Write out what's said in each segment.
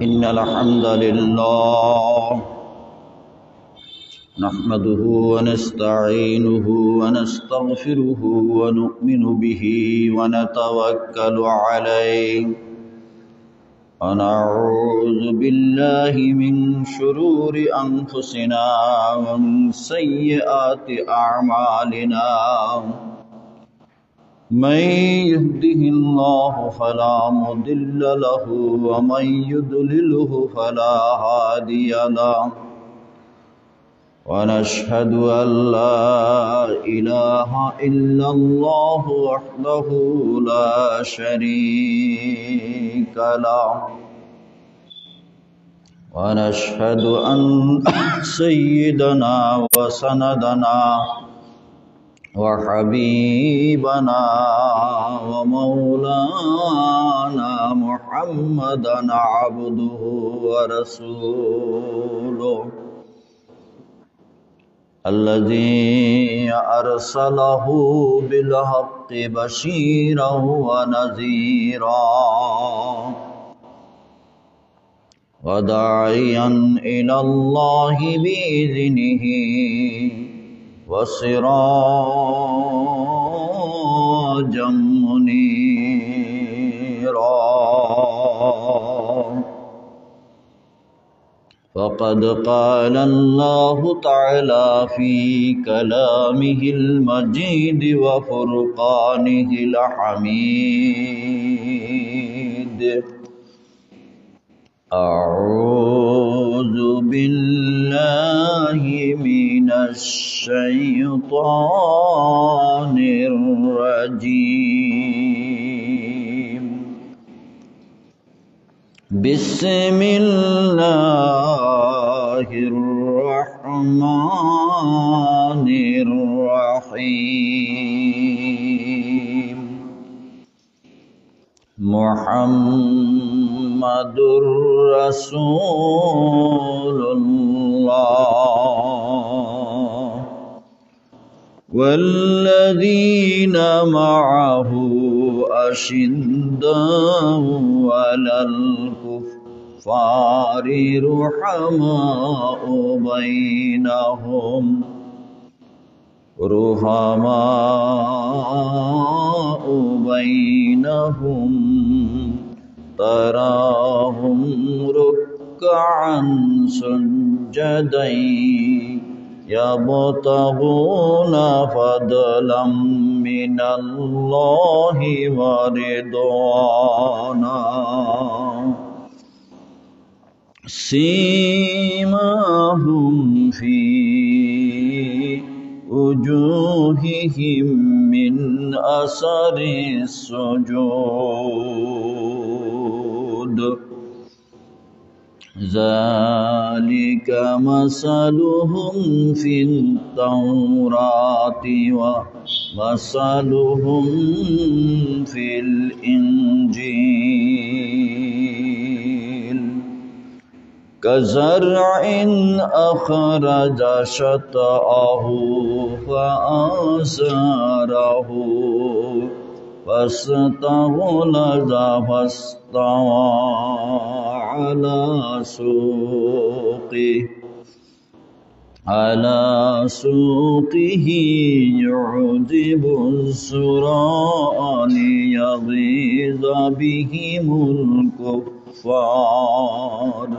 إن الحمد لله نحمده ونستعينه ونستغفره ونؤمن به ونتوكل عليه ونعوذ بالله من شرور أنفسنا ومن سيئات أعمالنا من يهده الله فلا مضل له ومن يضلله فلا هادي له ونشهد أن لا إله إلا الله وحده لا شريك له ونشهد أن سيدنا وسندنا وحبيبنا ومولانا محمدا عبده ورسوله الذي أرسله بالحق بشيرا ونذيرا وداعيا إلى الله بإذنه وسراجا منيرا فقد قال الله تعالى في كلامه المجيد وفرقانه الحميد أعوذ بالله من الشيطان الرجيم بسم الله الرحمن الرحيم محمد رسول الله والذين معه أشداء على الكفار رحماء بينهم تراهم ركعا سجدا يبتغون فضلا من الله ورضوانا سيماهم في وجوههم من أثر السجود ذلك مثلهم في التوراة ومثلهم في الإنجيل كزرع أخرج شطأه فآزره فاستغلظ فاستوى على سوقه يعجب الزراع ليغيظ بهم الكفار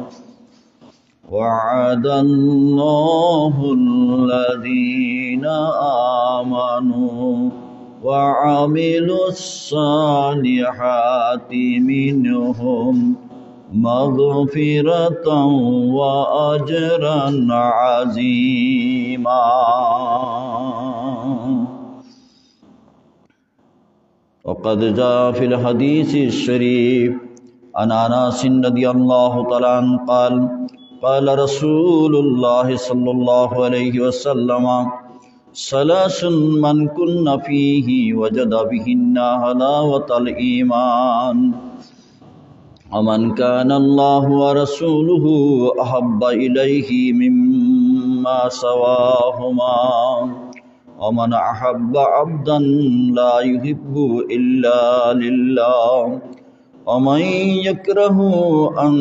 وعد الله الذين آمنوا وعملوا الصالحات منهم مغفرة وأجرا عظيما وقد جاء في الحديث الشريف عن أنس رضي الله تعالى عنه قال رسول الله صلى الله عليه وسلم ثلاث من كن فيه وجد بهن حلاوة الإيمان ومن كان الله ورسوله أحب إليه مما سواهما ومن أحب عبدا لا يحب إلا لله ومن يكره أن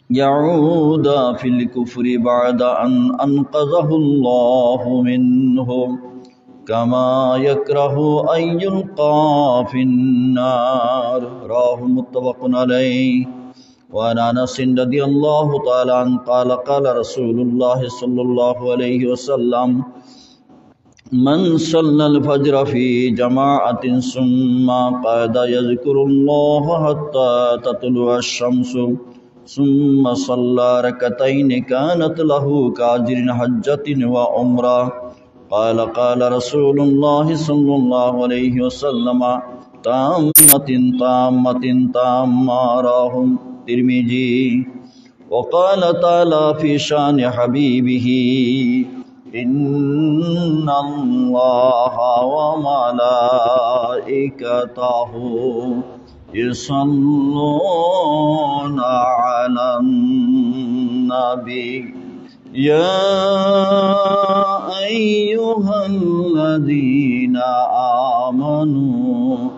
يعود في الكفر بعد أن أنقذه الله منه كما يكره أن يلقى في النار رواه متفق عليه وعن أنس رضي الله تعالى عنه قال قال رسول الله صلى الله عليه وسلم من صلى الفجر في جماعة ثم قعد يذكر الله حتى تطلع الشمس ثم صلى ركعتين كانت له كأجر حجة وعمرة قال قال رسول الله صلى الله عليه وسلم تامة تامة تامة رواه الترمذي وقال تعالى في شان حبيبه إن الله وملائكته يصلون على النبي يا أيها الذين آمنوا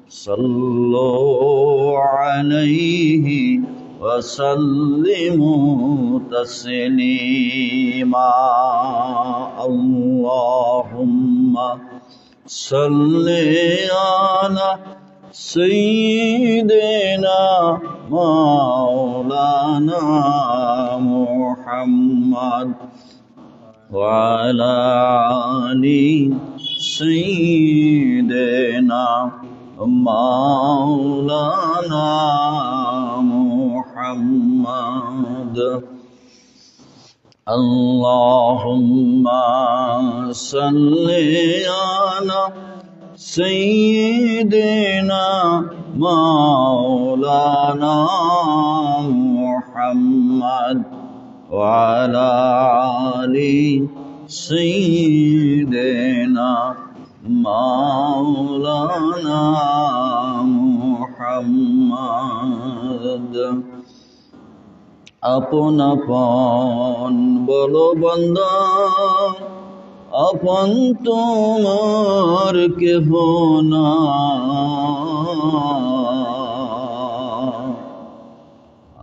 صلوا عليه وسلموا تسليما اللهم صل على سيدنا مولانا محمد وعلى آل سيدنا مولانا محمد اللهم صل على سيدنا مولانا محمد وعلى آل سيدنا مولانا محمد আপন আপন বলো বান্দা আপন তোমার কেহ না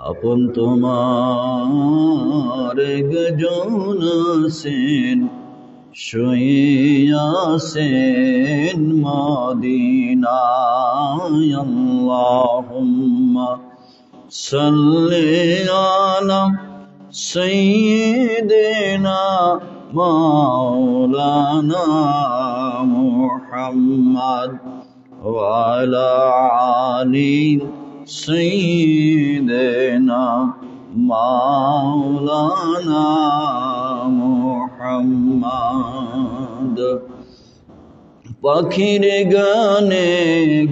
আপন তোমার গজন সেন শুইয়াছেন মদিনায় আল্লাহুম্মা সাল্লি আলা সাইয়্যিদিনা মাওলানা মুহাম্মদ ওয়া আলা আলি সাইয়্যিদিনা মাওলানা মুহাম্মদ পাখির গানে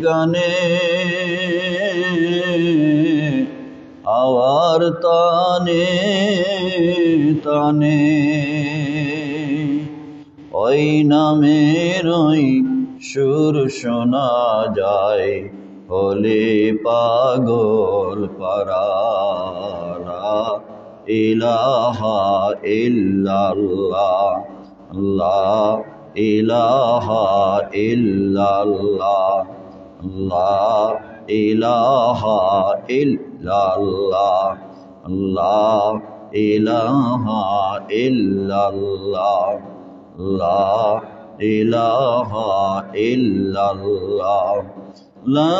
গানে আওয়ার তানে তানে ওই নামের ওই সুর শোনা যায় হলে পাগল পারা ইলাহা ইল্লাল্লাহ লা ইলাহা ইল্লাল্লাহ লা ইলাহা ইল্লাল্লাহ লা ইলাহা ইল্লাল্লাহ লা ইলাহা ইল্লাল্লাহ লা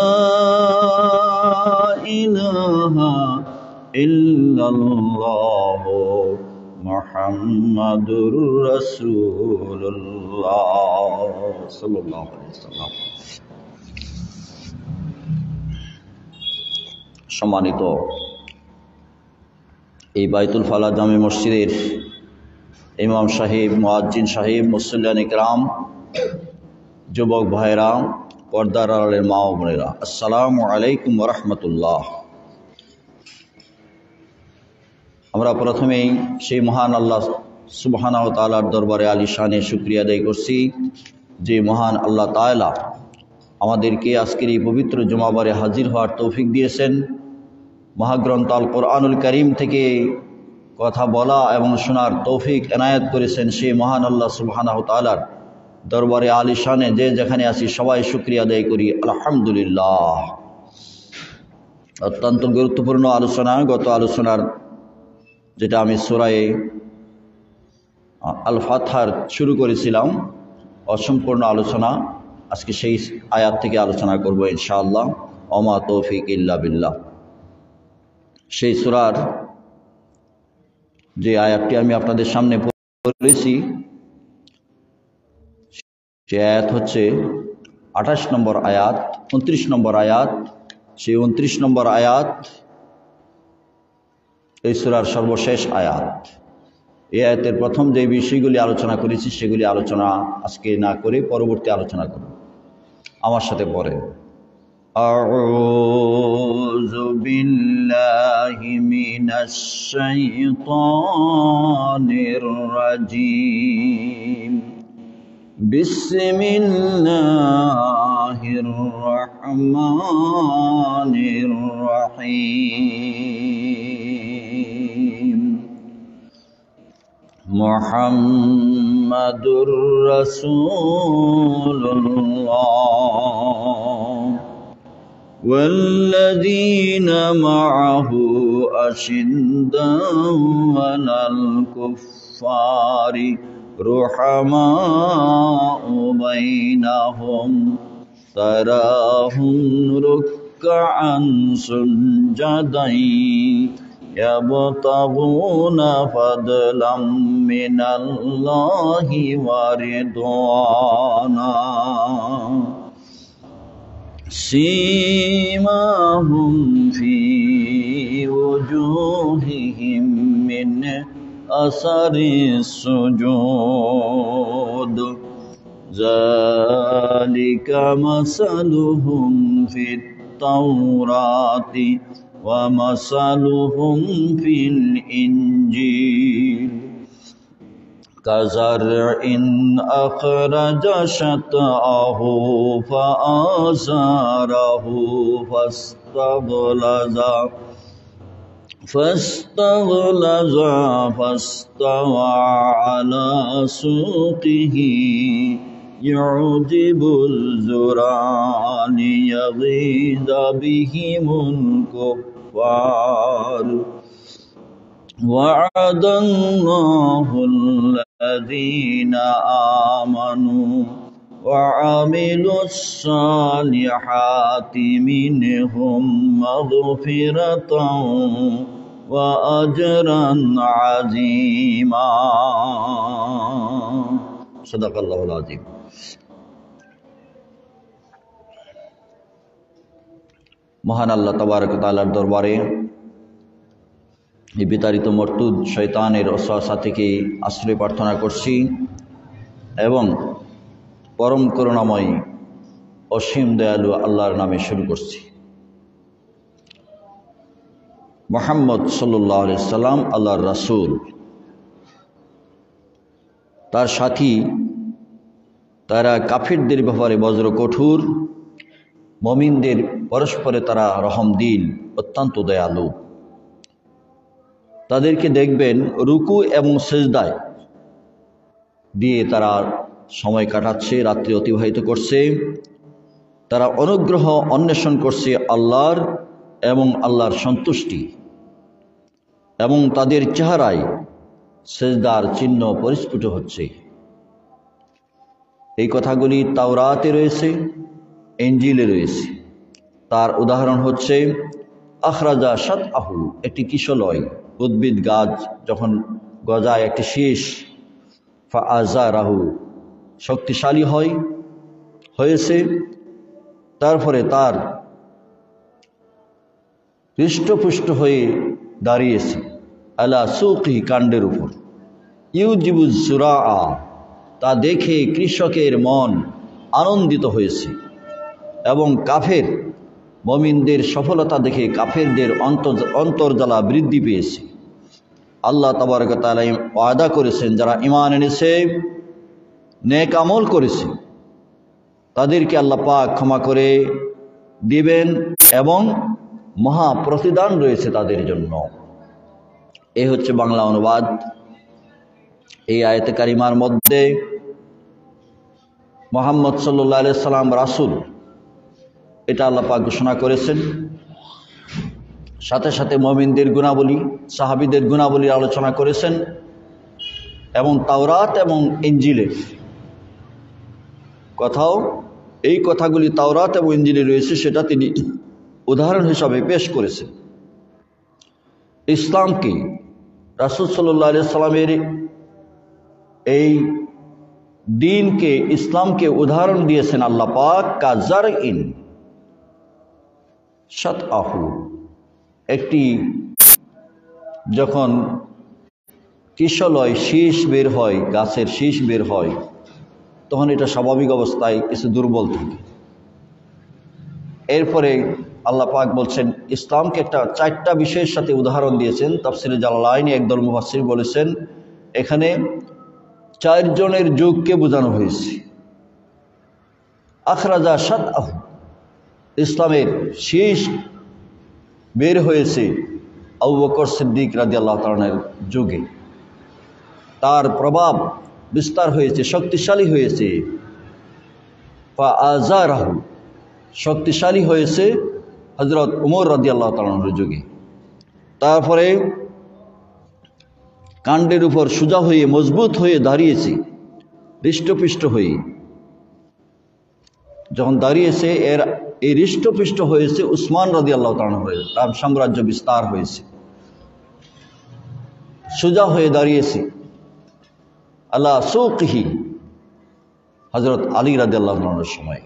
ইলাহা ইল্লাল্লাহ মুহাম্মাদুর রাসূলুল্লাহ সাল্লাল্লাহু আলাইহি ওয়াসাল্লাম। সম্মানিত এই বাইতুল ফালাহ জামে মসজিদের ইমাম সাহেব, মুয়াজ্জিন সাহেব, মুসল্লিয়ান ইকরাম, যুবক ভাইরা, পর্দার আড়ালের মা ও বোনেরা, আসসালামু আলাইকুম ওয়া রাহমাতুল্লাহ। আমরা প্রথমেই সেই মহান আল্লাহ সুবহানাহু ওয়া তাআলার দরবারে আলিশানে শুকরিয়া আদায় করছি যে মহান আল্লাহ তাআলা আমাদেরকে আজকের এই পবিত্র জুমাবারে হাজির হওয়ার তৌফিক দিয়েছেন। মহাগ্রন্থ আল কোরআনুল কারীম থেকে কথা বলা এবং শোনার তৌফিক এনায়েত করেছেন সেই মহান আল্লাহ সুবহানাহু ওয়া তাআলার দরবারে আলিশানে যে যেখানে আছি সবাই শুকরিয়া আদায় করি আলহামদুলিল্লাহ। অত্যন্ত গুরুত্বপূর্ণ আলোচনা। গত আলোচনার যেটা আমি সূরা আল ফাতহার শুরু করেছিলাম, অসম্পূর্ণ আলোচনা, আজকে সেই আয়াত থেকে আলোচনা করব ইনশাআল্লাহ। ওমা তৌফিক ইল্লা বিল্লাহ। সেই সূরার যে আয়াতটি আমি আপনাদের সামনে পড়েছি, সে আয়াত হচ্ছে 28 নম্বর আয়াত, 29 নম্বর আয়াত। সেই 29 নম্বর আয়াত এই সূরার সর্বশেষ আয়াত। এই আয়াতের প্রথম যে বিষয়গুলি আলোচনা করেছি সেগুলি আলোচনা আজকে না করে পরবর্তী আলোচনা করব। আমার সাথে পড়েন। আউযু বিল্লাহি মিনাশ শাইতানির রাজিম। বিসমিল্লাহির রহমানির রহিম। মুহাম্মাদুর রাসূলুল্লাহ ওয়াল্লাযীনা মা'আহু আশিদ্দাউ আলাল কুফফারি রুহামাউ বাইনাহুম তারাহুম রুকআন সুজদান ইয়াবতাগুনা ফাদলাম মিনাল্লাহি ওয়া রিদওয়ানা সীমাহুম ফি ওজুহিহিম মিন আসারিস সুজুদ যালিকা মাসালুহুম ফিত তাওরাতি ওয়া মাসালুহুম ফিল ইনজিল কাযারইন আখরাজা শাতআহু ফাআযারাহু ফাস্তাগলাযা ফাস্তাওয়া আলা সুকিহি يعجبul زرع ليغيظ بهم الكفار وعد الله الذين آمنوا وعملوا الصالحات منهم مغفرة وأجرا عظيما صدق الله العظيم। মহান আল্লাহ তাবারক ওয়া তাআলার দরবারে এই বিতাড়িত মরতুদ শয়তানের ওয়াসওয়াসা থেকে আশ্রয় প্রার্থনা করছি এবং পরম করুণাময় অসীম দয়ালু আল্লাহর নামে শুরু করছি। মুহাম্মদ সাল্লাল্লাহু আলাইহি সাল্লাম আল্লাহর রাসূল, তার সাথী, তারা কাফিরদের ব্যাপারে বজ্র কঠোর, মুমিনদের পরস্পরে তারা রহমদিল, অত্যন্ত দয়ালু। তাদেরকে দেখবেন রুকু এবং সেজদায় দিয়ে তারা সময় কাটাচ্ছে, রাত্রি অতিবাহিত করছে। তারা অনুগ্রহ অন্বেষণ করছে আল্লাহর এবং আল্লাহর সন্তুষ্টি, এবং তাদের চেহারায় সেজদার চিহ্ন পরিস্ফুট হচ্ছে। এই কথাগুলি তাওরাতে রয়েছে, ইনজিলে রয়েছে। তার উদাহরণ হচ্ছে আখরাজা শাতআহু, একটি কিশলয় উদ্ভিদ গাছ যখন গজায় একটি শীষ, ফাআযারাহু, শক্তিশালী হয়েছে, তারপরে তার হৃষ্টপুষ্ট হয়ে দাঁড়িয়েছে আলা সুকি, কাণ্ডের উপর। ইউজিবুজ জুরা, তা দেখে কৃষকের মন আনন্দিত হয়েছে, এবং কাফের মুমিনদের সফলতা দেখে কাফেরদের অন্তর্জ্বালা বৃদ্ধি পেয়েছে। আল্লাহ তাবারক ওয়া তাআলা ওয়াদা করেছেন, যারা ঈমান এনেছে, নেক আমল করেছে, তাদেরকে আল্লাহ পাক ক্ষমা করে দিবেন এবং মহা প্রতিদান রয়েছে তাদের জন্য। এই হচ্ছে বাংলা অনুবাদ। এই আয়াতে কারিমার মধ্যে মুহাম্মদ সাল্লাল্লাহু আলাইহি সাল্লাম রাসূল, এটা আল্লাহ পাক ঘোষণা করেছেন। সাথে সাথে মুমিনদের গুণাবলী, সাহাবীদের গুণাবলীর আলোচনা করেছেন এবং তাওরাত এবং ইনজিলের কথাও, এই কথাগুলি তাওরাত এবং ইনজিলে রয়েছে সেটা তিনি উদাহরণ হিসাবে পেশ করেছেন। ইসলামকে, রাসূল সাল্লাল্লাহু আলাইহি সাল্লামের এই দ্বীনকে, ইসলামকে উদাহরণ দিয়েছেন আল্লাহ পাক কাযারইন শাতআহু, একটি যখন কিশলয় শীষ বের হয়, গাছের শীষ বের হয়, তখন এটা স্বাভাবিক অবস্থায় কিছু দুর্বল থাকে। এরপরে আল্লাহ পাক বলছেন ইসলামকে একটা 4টা বিষয়ের সাথে উদাহরণ দিয়েছেন। তাফসিরে জালালাইনে একদল মুফাসসির বলেছেন এখানে 4 জনের যুগকে বোঝানো হয়েছে। আখরাজা শাতআহু, ইসলামের শীষ বের হয়েছে আবু বকর সিদ্দিক রাদিয়াল্লাহু তাআলার যুগে, তার প্রভাব বিস্তার হয়েছে, শক্তিশালী হয়েছে। ফাআযারাহু, শক্তিশালী হয়েছে হযরত ওমর রাদিয়াল্লাহু তাআলার যুগে। তারপরে কাণ্ডের উপর সোজা হয়ে মজবুত হয়ে দাঁড়িয়েছে, হৃষ্টপুষ্ট হয়ে যখন দাঁড়িয়েছে, এই হৃষ্টপুষ্ট হয়েছে উসমান রাদিয়াল্লাহু তাআলা হয়ে, তার সাম্রাজ্য বিস্তার হয়েছে, সোজা হয়ে দাঁড়িয়েছে। আলা সুকিহি, হযরত আলী রাদিয়াল্লাহু তাআলার সময়।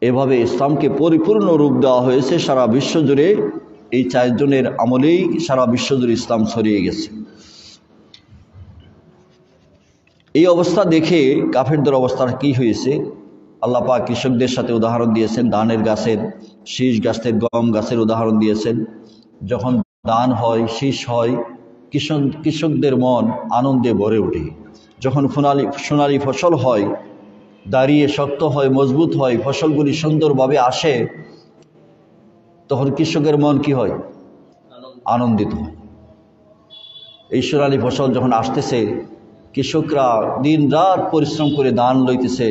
এভাবে ইসলামকে পরিপূর্ণ রূপ দেওয়া হয়েছে সারা বিশ্ব জুড়ে। এই 4 জনের আমলেই সারা বিশ্ব জুড়ে ইসলাম ছড়িয়ে গেছে। এই অবস্থা দেখে কাফেরদের অবস্থাটা কি হয়েছে আল্লাহ পাক কৃষকদের সাথে উদাহরণ দিয়েছেন, ধানের গাছের, শীষ গাছের, গম গাছের উদাহরণ দিয়েছেন। যখন ধান হয়, শীষ হয়, কৃষকদের মন আনন্দে ভরে ওঠে। যখন সোনালি ফসল হয়, দাঁড়িয়ে শক্ত হয়, মজবুত হয়, ফসলগুলি সুন্দরভাবে আসে, তখন কৃষকের মন কি হয়? আনন্দিত হয়। এই সোনালি ফসল যখন আসতেছে, কৃষকরা দিন রাত পরিশ্রম করে ধান লইতেছে,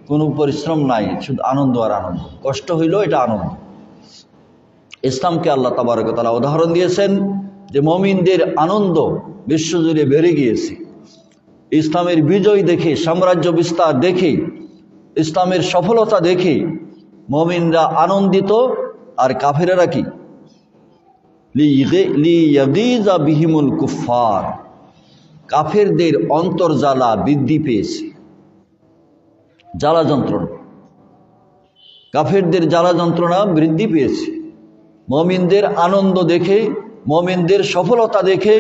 কোনো পরিশ্রম নাই, শুধু আনন্দ আর আনন্দ। কষ্ট হইলেও এটা আনন্দ। ইসলামকে আল্লাহ তাবারক ওয়া তাআলা উদাহরণ দিয়েছেন যে মুমিনদের আনন্দ বিশ্বজুড়ে বেড়ে গিয়েছে। ইসলামের বিজয় দেখে, সাম্রাজ্য বিস্তার দেখে, ইসলামের সফলতা দেখে মুমিনরা আনন্দিত। আর কাফেরেরা কি? লিয়াগীযা বিহিমুল কুফফার, কাফেরদের অন্তর্জ্বালা বৃদ্ধি পেয়েছে, জ্বালা যন্ত্রণা, কাফেরদের জ্বালা যন্ত্রণা বৃদ্ধি পেয়েছে। মুমিনদের আনন্দ দেখে, মুমিনদের সফলতা দেখে,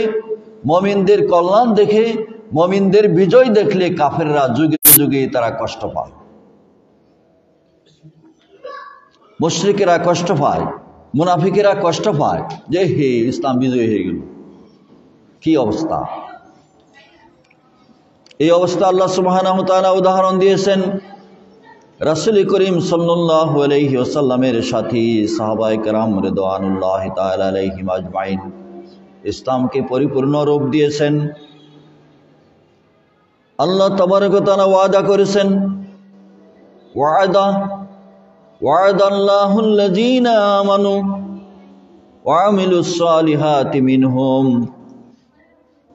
মুমিনদের কল্যাণ দেখে, মুমিনদের বিজয় দেখলে কাফেররা যুগে যুগে তারা কষ্ট পায়, মুশরিকেরা কষ্ট পায়, মুনাফিকেরা কষ্ট পায় যে হে ইসলাম বিজয় হয়ে গেল। কি অবস্থা! এই অবস্থা আল্লাহ সুবহানাহু ওয়া তাআলা উদাহরণ দিয়েছেন রাসূল করিম সাল্লাল্লাহু আলাইহি ওয়াসাল্লামের সাথী সাহাবায়ে কেরাম রিদওয়ানুল্লাহি তাআলা আলাইহিম আজমাইন ইসলামকে পরিপূর্ণ রূপ দিয়েছেন। আল্লাহ তাবারক ওয়া তাআলা ওয়াদা করেছেন, ওয়া'দাল্লাহুল্লাযীনা আমানু ওয়া আমিলুস সালিহাতি মিনহুম,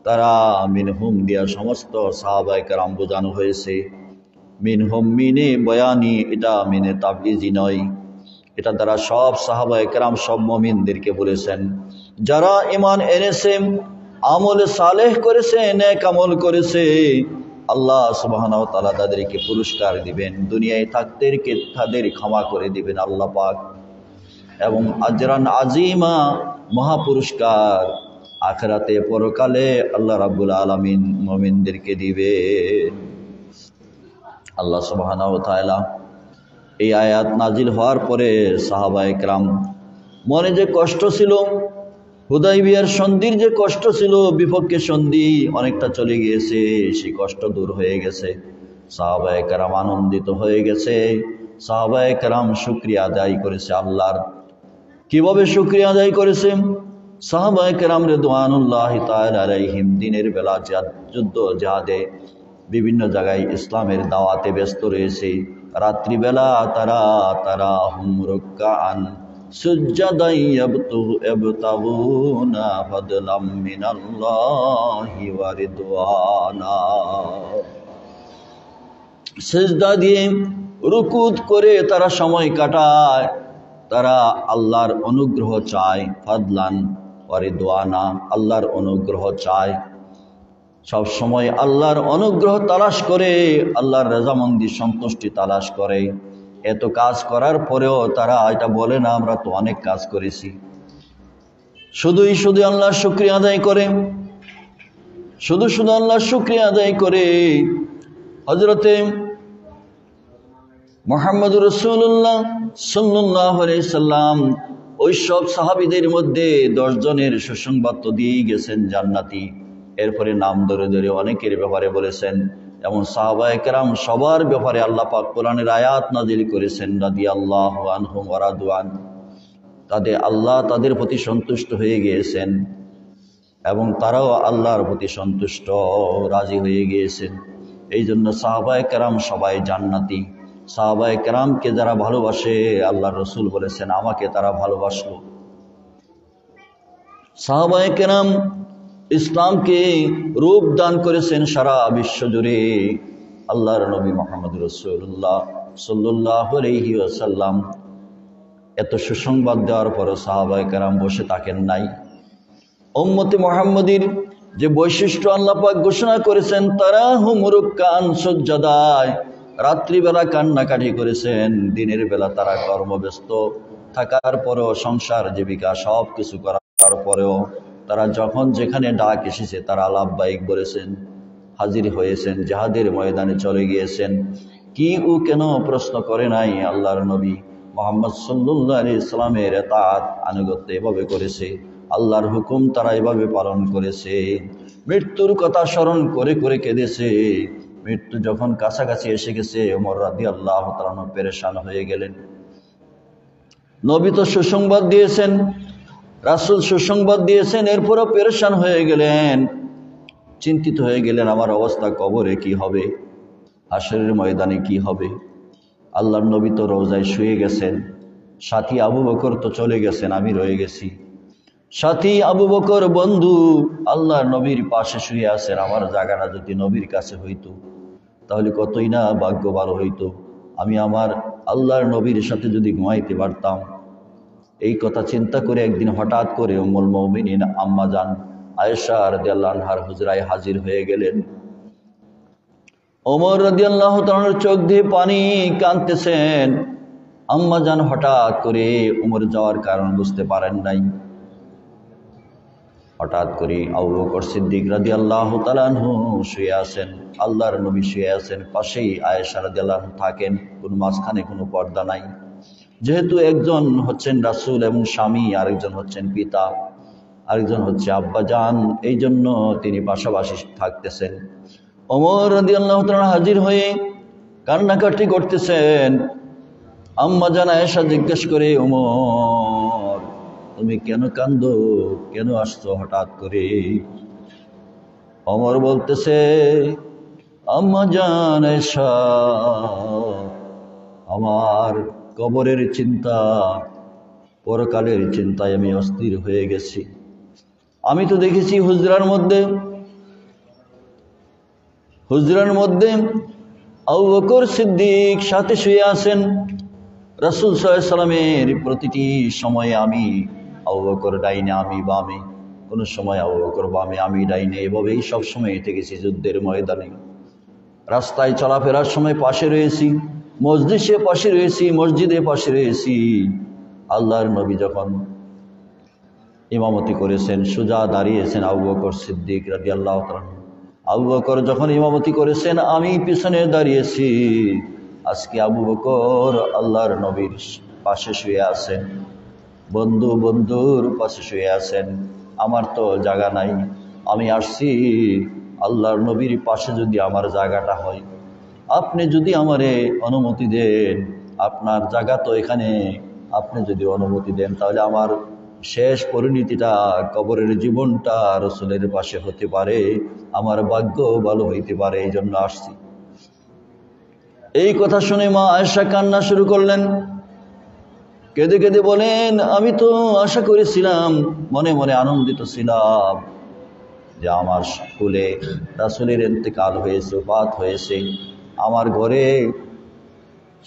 তারা মিনহুম দিয়া সমস্ত সাহাবায়ে কেরাম বোঝানো হয়েছে। মিনহুম মিনে বয়ানি, এটা মিনে তাবঈজি নয়, এটা দ্বারা সব সাহাবায়ে কেরাম, সব মুমিনদেরকে বলেছেন যারা ঈমান এনেছে, আমল সালেহ করেছে, নেক আমল করেছে, আল্লাহ সুবহানাহু ওয়া তাআলা তাদেরকে পুরস্কার দিবেন, দুনিয়ায় থাকতে তাদের ক্ষমা করে দিবেন আল্লাহ পাক, এবং আজরান আজিমা, মহা পুরস্কার আখিরাতে পরকালে আল্লাহ রাব্বুল আলামিন মুমিনদেরকে দিবেন। আল্লাহ সুবহানাহু ওয়া তাআলা এই আয়াত নাজিল হওয়ার পরে সাহাবায়ে কেরাম মনে যে কষ্ট ছিল, হুদাইবিয়ার সন্ধির যে কষ্ট ছিল, বিপক্ষে সন্ধি অনেকটা চলে গিয়েছে, সেই কষ্ট দূর হয়ে গেছে। সাহাবায়ে কেরাম আনন্দিত হয়ে গেছে। সাহাবায়ে কেরাম শুকরিয়া আদায় করেছে আল্লাহর। কিভাবে শুকরিয়া আদায় করেছে? সাহাবায়ে কেরাম রিদওয়ানুল্লাহি তাআলা আলাইহিম দিনের বেলা যুদ্ধ জিহাদে বিভিন্ন জায়গায় ইসলামের দাওয়াতে ব্যস্ত রয়েছে। রাত্রিবেলা তারা হুম রুকআন সুজ্জাদান ইয়াবতাগুনা ফাদলাম মিনাল্লাহি ওয়া রিদওয়ানা। সিজদা দিয়ে রুকুত করে তারা সময় কাটায়, তারা আল্লাহর অনুগ্রহ চায়। ফাদলান ওয়া রিদওয়ানা, আল্লাহর অনুগ্রহ চায়। সব সময় আল্লাহর অনুগ্রহ তালাশ করে, আল্লাহর রাজামন্দি সন্তুষ্টি তালাশ করে। এত কাজ করার পরেও তারা এটা বলে না আমরা তো অনেক কাজ করেছি। শুধু আল্লাহর শুকরিয়া আদায় করে, শুধু আল্লাহর শুকরিয়া আদায় করে। হযরতে মুহাম্মদুর রাসূলুল্লাহ সাল্লাল্লাহু আলাইহি সাল্লাম ওই সব সাহাবীদের মধ্যে 10 জনের সুসংবাদ তো দিয়ে গেছেন জান্নাতি। এরপরে নাম ধরে ধরে অনেকের ব্যাপারে বলেছেন। যেমন সাহাবায়ে কেরাম সবার ব্যাপারে আল্লাহ পাক কোরআনের আয়াত নাজিল করেছেন, রাদিয়াল্লাহু আনহুম ওয়া রাদু আন। আল্লাহ তাদের প্রতি সন্তুষ্ট হয়ে গিয়েছেন এবং তারাও আল্লাহর প্রতি সন্তুষ্ট, রাজি হয়ে গিয়েছেন। এই জন্য সাহাবায়ে কেরাম সবাই জান্নাতি। সাহাবায়ে কেরামকে যারা ভালোবাসে, আল্লাহর রাসূল বলেছেন আমাকে তারা ভালোবাসলো। সাহাবায়ে কেরাম ইসলামকে রূপ দান করেছেন সারা বিশ্ব জুড়ে। আল্লাহর নবী মুহাম্মদ রাসূলুল্লাহ সাল্লাল্লাহু আলাইহি ওয়াসাল্লাম এত সুসংবাদ দেওয়ার পরও সাহাবায়ে কেরাম বসে থাকেন নাই। উম্মতে মুহাম্মদীর যে বৈশিষ্ট্য আল্লাহ পাক ঘোষণা করেছেন, তারাহুম রুকআন সুজদায়, রাত্রিবেলা কান্নাকাটি করেছেন, দিনের বেলা তারা কর্মব্যস্ত থাকার পরেও, সংসার জীবিকা সব কিছু করার পরেও তারা যখন যেখানে ডাক এসেছে তারা লাব্বাইক বলেছেন, হাজির হয়েছেন, জিহাদের ময়দানে চলে গিয়েছেন। কি ও কেন প্রশ্ন করে নাই। আল্লাহর নবী মুহাম্মদ সাল্লাল্লাহু আলাইহি সাল্লামের ইতাআত আনুগত্য এভাবে করেছে, আল্লাহর হুকুম তারা এভাবে পালন করেছে। মৃত্যুর কথা স্মরণ করে করে কেঁদেছে। মৃত্যু যখন কাছাকাছি এসে গেছে, ওমর রাদিয়াল্লাহু তাআলা পেরেশান হয়ে গেলেন। নবী তো সুসংবাদ দিয়েছেন, রাসূল সুসংবাদ দিয়েছেন, এরপরও পেরেশান হয়ে গেলেন, চিন্তিত হয়ে গেলেন আমার অবস্থা কবরে কি হবে, হাশরের ময়দানে কি হবে। আল্লাহর নবী তো রওজায় শুয়ে গেছেন, সাথী আবু বকর তো চলে গেছেন, আমি রয়ে গেছি। সাথী আবু বকর বন্ধু আল্লাহর নবীর পাশে শুয়ে আছেন। আমার জায়গাটা যদি নবীর কাছে হইতো তাহলে কতই না ভাগ্য ভালো হইতো। আমি আমার আল্লাহর নবীর সাথে যদি ঘুমাইতে পারতাম। এই কথা চিন্তা করে একদিন হঠাৎ করে উম্মুল মুমিনিন আম্মা জান আয়েশা রাদিয়াল্লাহু আনহার হুজরায় হাজির হয়ে গেলেন। ওমর রাদিয়াল্লাহু তাআলার চোখ দিয়ে পানি কাঁদতেছেন। আম্মা জান হঠাৎ করে উমর যাওয়ার কারণ বুঝতে পারেন নাই। হঠাৎ করে আবু বকর সিদ্দিক রাদিয়াল্লাহু তাআলা আনহু শুয়ে আছেন, আল্লাহর নবী শুয়ে আছেন, পাশেই আয়েশা রাদিয়াল্লাহু আনহা থাকেন, কোনো মাঝখানে কোনো পর্দা নাই। যেহেতু একজন হচ্ছেন রাসূল এবং স্বামী, আরেকজন হচ্ছেন পিতা, আরেকজন হচ্ছে আব্বাজান, এই জন্য তিনি পাশাপাশি থাকতেছেন। ওমর রাদিয়াল্লাহু তাআলা হাজির হয়ে কান্নাকাটি করতেছেন। আম্মা জান আয়েশা জিজ্ঞেস করে, ওমর তুমি কেন কান্দো, কেন আসছো হঠাৎ করে? ওমর বলতেছে, আম্মা জান আয়েশা, আমার কবরের চিন্তা, পরকালের চিন্তায় আমি অস্থির হয়ে গেছি। আমি তো দেখেছি হুজরার মধ্যে আবু বকর সিদ্দিক সাথে শুয়ে আছেন। রাসূল সাল্লাল্লাহু আলাইহি সাল্লামের প্রতিটি সময়ে আমি আবু বকর ডাইনে, আমি বামে, কোন সময় আবু বকর বামে, আমি ডাইনে, এভাবেই সব সময় থেকেছি। যুদ্ধের ময়দানে, রাস্তায় চলাফেরার সময় পাশে রয়েছি, মসজিদে পাশে রয়েছি। আল্লাহর নবী যখন ইমামতি করেছেন, সোজা দাঁড়িয়েছেন আবু বকর সিদ্দিক রাদিয়াল্লাহু তাআলা। আবু বকর যখন ইমামতি করেছেন, আমি পিছনে দাঁড়িয়েছি। আজকে আবু বকর আল্লাহর নবীর পাশে শুয়ে আছেন, বন্ধুর পাশে শুয়ে আছেন। আমার তো জায়গা নাই, আমি আসছি আল্লাহর নবীর পাশে যদি আমার জায়গাটা হয়, আপনি যদি আমারে অনুমতি দেন, আপনার জায়গা তো এখানে, আপনি যদি অনুমতি দেন তাহলে আমার শেষ পরিণতিটা, কবরের জীবনটা রাসূলের পাশে হতে পারে, আমার ভাগ্য ভালো হইতে পারে, এই জন্য আসছি। এই কথা শুনে মা আয়েশা কান্না শুরু করলেন। কেঁদে কেঁদে বলেন, আমি তো আশা করেছিলাম, মনে মনে আনন্দিত ছিলাম যে আমার কুলে রাসূলের ইন্তেকাল হয়েছে, ওফাত হয়েছে, আমার ঘরে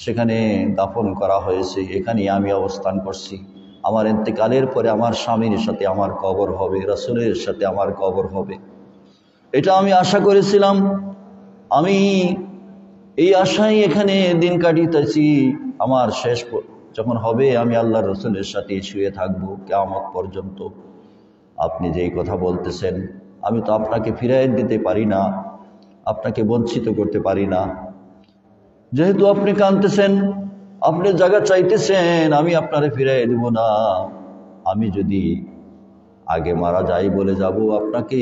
সেখানে দাফন করা হয়েছে, এখানে আমি অবস্থান করছি। আমার ইন্তেকালের পরে আমার স্বামীর সাথে আমার কবর হবে, রাসূলের সাথে আমার কবর হবে, এটা আমি আশা করেছিলাম। আমি এই আশায় এখানে দিন কাটিয়েছি। আমার শেষ যখন হবে আমি আল্লাহ রাসূলের সাথে শুয়ে থাকবো কিয়ামত পর্যন্ত। আপনি যেই কথা বলতেছেন, আমি তো আপনাকে ফিরাই দিতে পারি না, আপনাকে বঞ্চিত করতে পারি না। যেহেতু আপনি কাঁদতেছেন, আপনি জায়গা চাইতেছেন, আমি আপনারে ফিরাই দেব না। আমি যদি আগে মারা যাই বলে যাব আপনাকে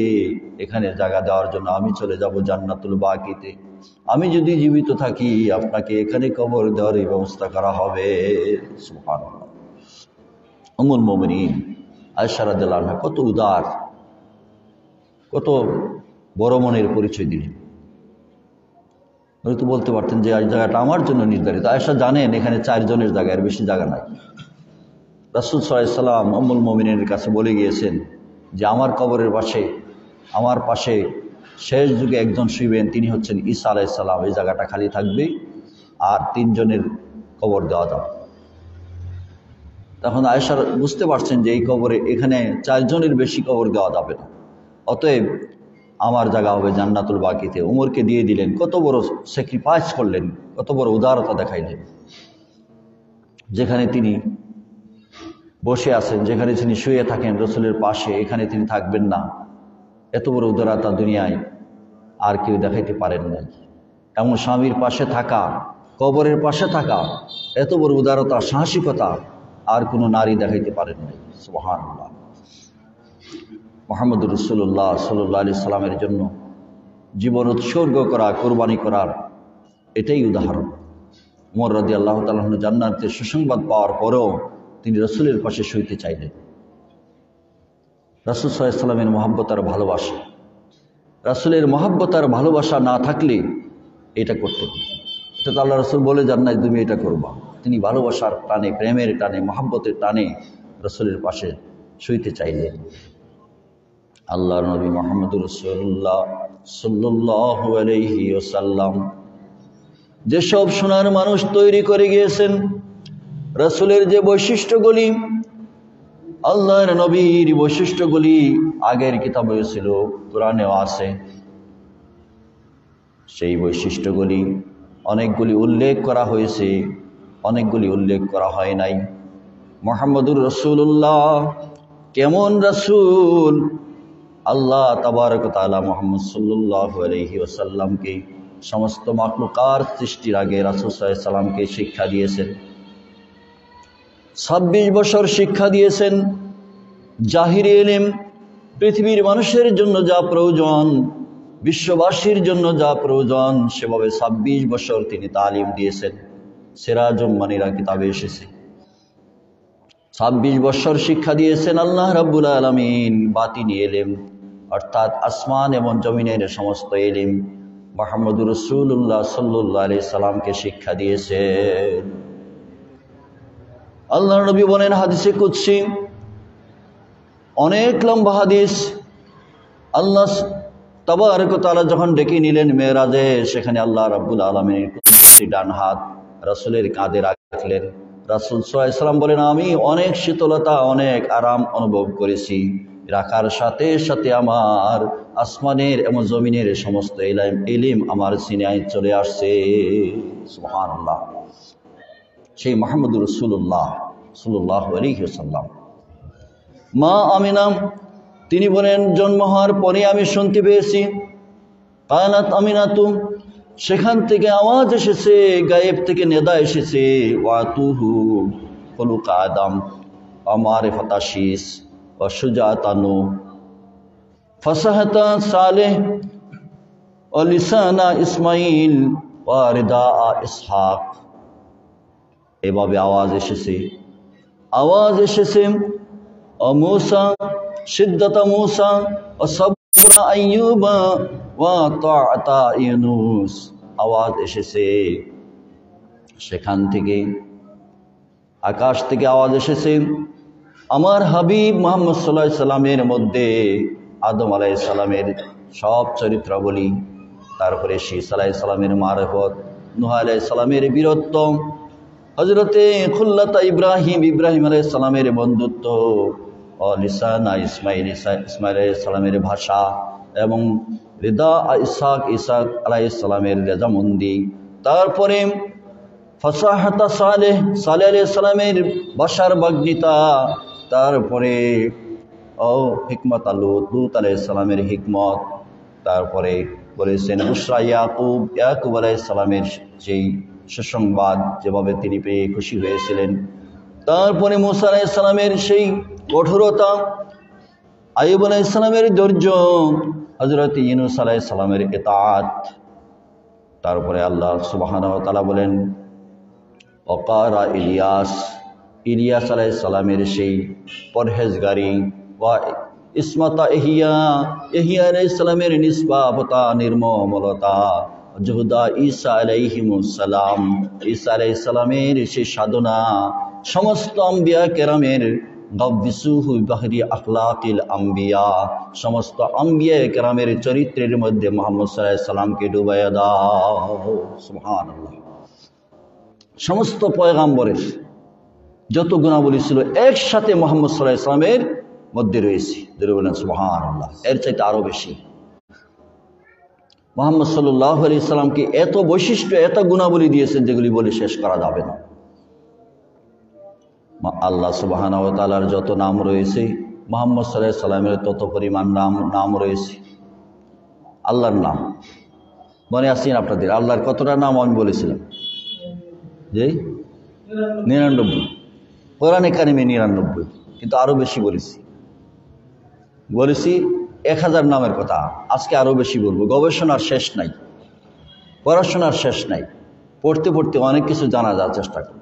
এখানে জায়গা দেওয়ার জন্য, আমি চলে যাব জান্নাতুল বাকিতে। আমি যদি জীবিত থাকি আপনাকে এখানে কবর দেওয়ার ব্যবস্থা করা হবে। সুবহানাল্লাহ। উম্মুল মুমিনিন আয়েশা রাদিয়াল্লাহু আনহা কত উদার, কত বড় মনের পরিচয় দিলেন। হয়তো বলতে পারতেন যে এই জায়গাটা আমার জন্য নির্ধারিত। আয়েশা জানেন এখানে 4 জনের জায়গা, এর বেশি জায়গা নাই। রাসূল সাল্লাল্লাহু আলাইহি সাল্লাম উম্মুল মুমিনের কাছে বলে গিয়েছেন যে আমার কবরের পাশে, আমার পাশে শেষ যুগে একজন শুইবেন, তিনি হচ্ছেন ঈসা আলাইহিস সালাম। এই জায়গাটা খালি থাকবে আর 3 জনের কবর দেওয়া যাবে। তখন আয়েশা বুঝতে পারছেন যে এই কবরে এখানে 4 জনের বেশি কবর দেওয়া যাবে না, অতএব আমার জায়গা হবে জান্নাতুল বাকিতে। উমরকে দিয়ে দিলেন। কত বড় স্যাক্রিফাইস করলেন, কত বড় উদারতা দেখাইলেন। যেখানে তিনি বসে আছেন, যেখানে তিনি শুয়ে থাকেন রাসূলের পাশে, এখানে তিনি থাকবেন না, এত বড় উদারতা দুনিয়ায় আর কেউ দেখাইতে পারেন না। এমন স্বামীর পাশে থাকা, কবরের পাশে থাকা, এত বড় উদারতা, সাহসিকতা আর কোনো নারী দেখাইতে পারেন নাই। সুবহানাল্লাহ। মুহাম্মদুর রাসূলুল্লাহ সাল্লাল্লাহু আলাইহি সাল্লামের জন্য জীবন উৎসর্গ করা, কোরবানি করার এটাই উদাহরণ। ওমর রাদিয়াল্লাহু তাআলা আনহু জান্নাতের সুসংবাদ পাওয়ার পরেও তিনি রাসূলের পাশে শুইতে চাইলেন। রাসূল সাল্লাল্লাহু আলাইহি সাল্লামের মহব্বত আর ভালোবাসা, রাসূলের মহব্বত আর ভালোবাসা না থাকলে এটা করতে হবে। এটা তো আল্লাহ রাসূল বলে যান নাই তুমি এটা করবা। তিনি ভালোবাসার টানে, প্রেমের টানে, মহব্বতের টানে রাসূলের পাশে শুইতে চাইলেন। আল্লাহর নবী মুহাম্মদুর রাসূলুল্লাহ সাল্লাল্লাহু আলাইহি ওয়াসাল্লাম যেসব সোনার মানুষ তৈরি করে গিয়েছেন, রাসূলের যে বৈশিষ্ট্যগুলি, আল্লাহর নবীর বৈশিষ্ট্যগুলি আগের কিতাবে ছিল, কোরআনেও আছে। সেই বৈশিষ্ট্যগুলি অনেকগুলি উল্লেখ করা হয়েছে, অনেকগুলি উল্লেখ করা হয় নাই। মুহাম্মদুর রাসূলুল্লাহ কেমন রাসূল, আল্লাহ তাবারক ওয়া তাআলা মুহাম্মদ সাল্লাল্লাহু আলাইহি ওয়াসাল্লামকে সমস্ত মাখলুকাত সৃষ্টির আগে রাসূল সাল্লাল্লাহু আলাইহি সাল্লামকে শিক্ষা দিয়েছেন। 26 বছর শিক্ষা দিয়েছেন। জাহিরি ইলম, পৃথিবীর মানুষের জন্য যা প্রয়োজন, বিশ্ববাসীর জন্য যা প্রয়োজন, সেভাবে 26 বছর তিনি তালিম দিয়েছেন। সিরাজুম মানিরা কিতাবে এসেছে 26 বছর শিক্ষা দিয়েছেন আল্লাহ রাব্বুল আলামিন। বাতিনি ইলম অর্থাৎ আসমান এবং জমিনের সমস্ত ইলম মুহাম্মদুর রাসূলুল্লাহ সাল্লাল্লাহু আলাইহি সাল্লামকে শিক্ষা দিয়েছেন। আল্লাহর নবী বলেন হাদিসে কুদসি, অনেক লম্বা হাদিস, আল্লাহ তাবারক ওয়া তাআলা যখন ডেকে নিলেন মেরাজে, সেখানে আল্লাহ রাব্বুল আলামিনের কুদরতি ডান হাত রাসূলের কাঁধে রাখলেন। রাসূল সাল্লাল্লাহু আলাইহি সাল্লাম বলেন, আমি অনেক শীতলতা, অনেক আরাম অনুভব করেছি। রাখার সাথে সাথে আমার আসমানের এবং জমিনের সমস্ত ইলম আমার সিনায় চলে আসছে। সুবহানাল্লাহ। সেই মুহাম্মদুর রাসূলুল্লাহ সাল্লাল্লাহু আলাইহি ওয়াসাল্লাম, মা আমিনা তিনি বলেন, জন্ম হওয়ার পরে আমি শুনতে পেয়েছি, কানাত আমিনাতু, সেখান থেকে আওয়াজ এসেছে, গায়েব থেকে নেদা এসেছে, ওয়াতুহু খুলুক আদম ওয়া মারিফাতা শীস ওয়া শুজাতানু ফাসাহাতা সালেহ ওয়া লিসানা ইসমাইল ওয়া রিদা ইসহাক। এভাবে আওয়াজ এসেছে, আওয়াজ এসেছে ও মূসা, সিদ্দাতা মূসা ও সাবরা আইয়ুবা ওয়া তাআতা ইউনুস। আওয়াজ এসেছে সেখান থেকে, আকাশ থেকে আওয়াজ এসেছে, আমার হাবিব মুহাম্মদ সাল্লাল্লাহু আলাইহি সাল্লামের মধ্যে আদম আলাইহিস সালামের সব চরিত্রাবলী, তারপরে শীস আলাইহিস সালামের মারফত, নূহ আলাইহিস সালামের বীরত্ব, হযরতে খুল্লাতা ইব্রাহিম আলাইহিস সালামের বন্ধুত্ব, লিসানা ইসমাইল আলাইহিস সালামের ভাষা, এবং রিদা ইসা আলাইহিস সালামের রেজামন্দি, তারপরে ফাসাহাতা সালেহ আলাইহিস সালামের ভাষার বাগ্মিতা, তারপরে হিকমত লুত আলাইহিস সালামের হিকমত, তারপরে বলেছেন বুশরা ইয়াকুব আলাইহিস সালামের সেই সুসংবাদ যেভাবে তিনি পেয়ে খুশি হয়েছিলেন, তারপরে মুসা আলাইহিস সালামের সেই কঠোরতা, আইয়ুব আলাইহিস সালামের ধৈর্য, হযরত ইউনূস আলাইহিস সালামের ইতাআত, তারপরে আল্লাহ সুবহানাহু ওয়া তাআলা বলেন ওয়াকারা ইলিয়াস আলাইহিস সালামের সেই পরহেজগারি, ওয়া ইসমাতা ইহইয়া আলাইহিস সালামের নিষ্পাপতা, নির্মমলতা, জুহদা ঈসা আলাইহিমুস সালাম, ঈসা আলাইহিস সালামের সেই সাধনা, সমস্ত আম্বিয়া কেরামের গাব্বিসুহু বিবাহরি আখলাকিল আম্বিয়া, সমস্ত আম্বিয়া কেরামের চরিত্রের মধ্যে মুহাম্মদ সাল্লাল্লাহু আলাইহি সাল্লামকে ডুবাইয়া দাও। সুবহানাল্লাহ। সমস্ত পয়গাম্বরের যত গুণাবলী ছিল একসাথে মুহাম্মদ সাল্লাল্লাহু আলাইহি সাল্লামের মধ্যে রয়েছে। বলেন সুবহানাল্লাহ। এর চাইতে আরো বেশি মুহাম্মদ সাল্লাল্লাহু আলাইহি সাল্লামকে এত বৈশিষ্ট্য, এত গুণাবলী দিয়েছেন যেগুলি বলে শেষ করা যাবে না। আল্লাহ সুবহানাহু ওয়া তাআলার যত নাম রয়েছে, মুহাম্মদ সাল্লাল্লাহু আলাইহি সাল্লামের তত পরিমাণ নাম রয়েছে। আল্লাহর নাম মনে আছে আপনাদের? আল্লাহর কতটা নাম আমি বলেছিলাম যে 99। কোরআনে কারিমে 99, কিন্তু আরো বেশি বলেছি 1000 নামের কথা। আজকে আরো বেশি বলবো। গবেষণার শেষ নাই, পড়াশোনার শেষ নাই, পড়তে পড়তে অনেক কিছু জানা যাওয়ার চেষ্টা করি।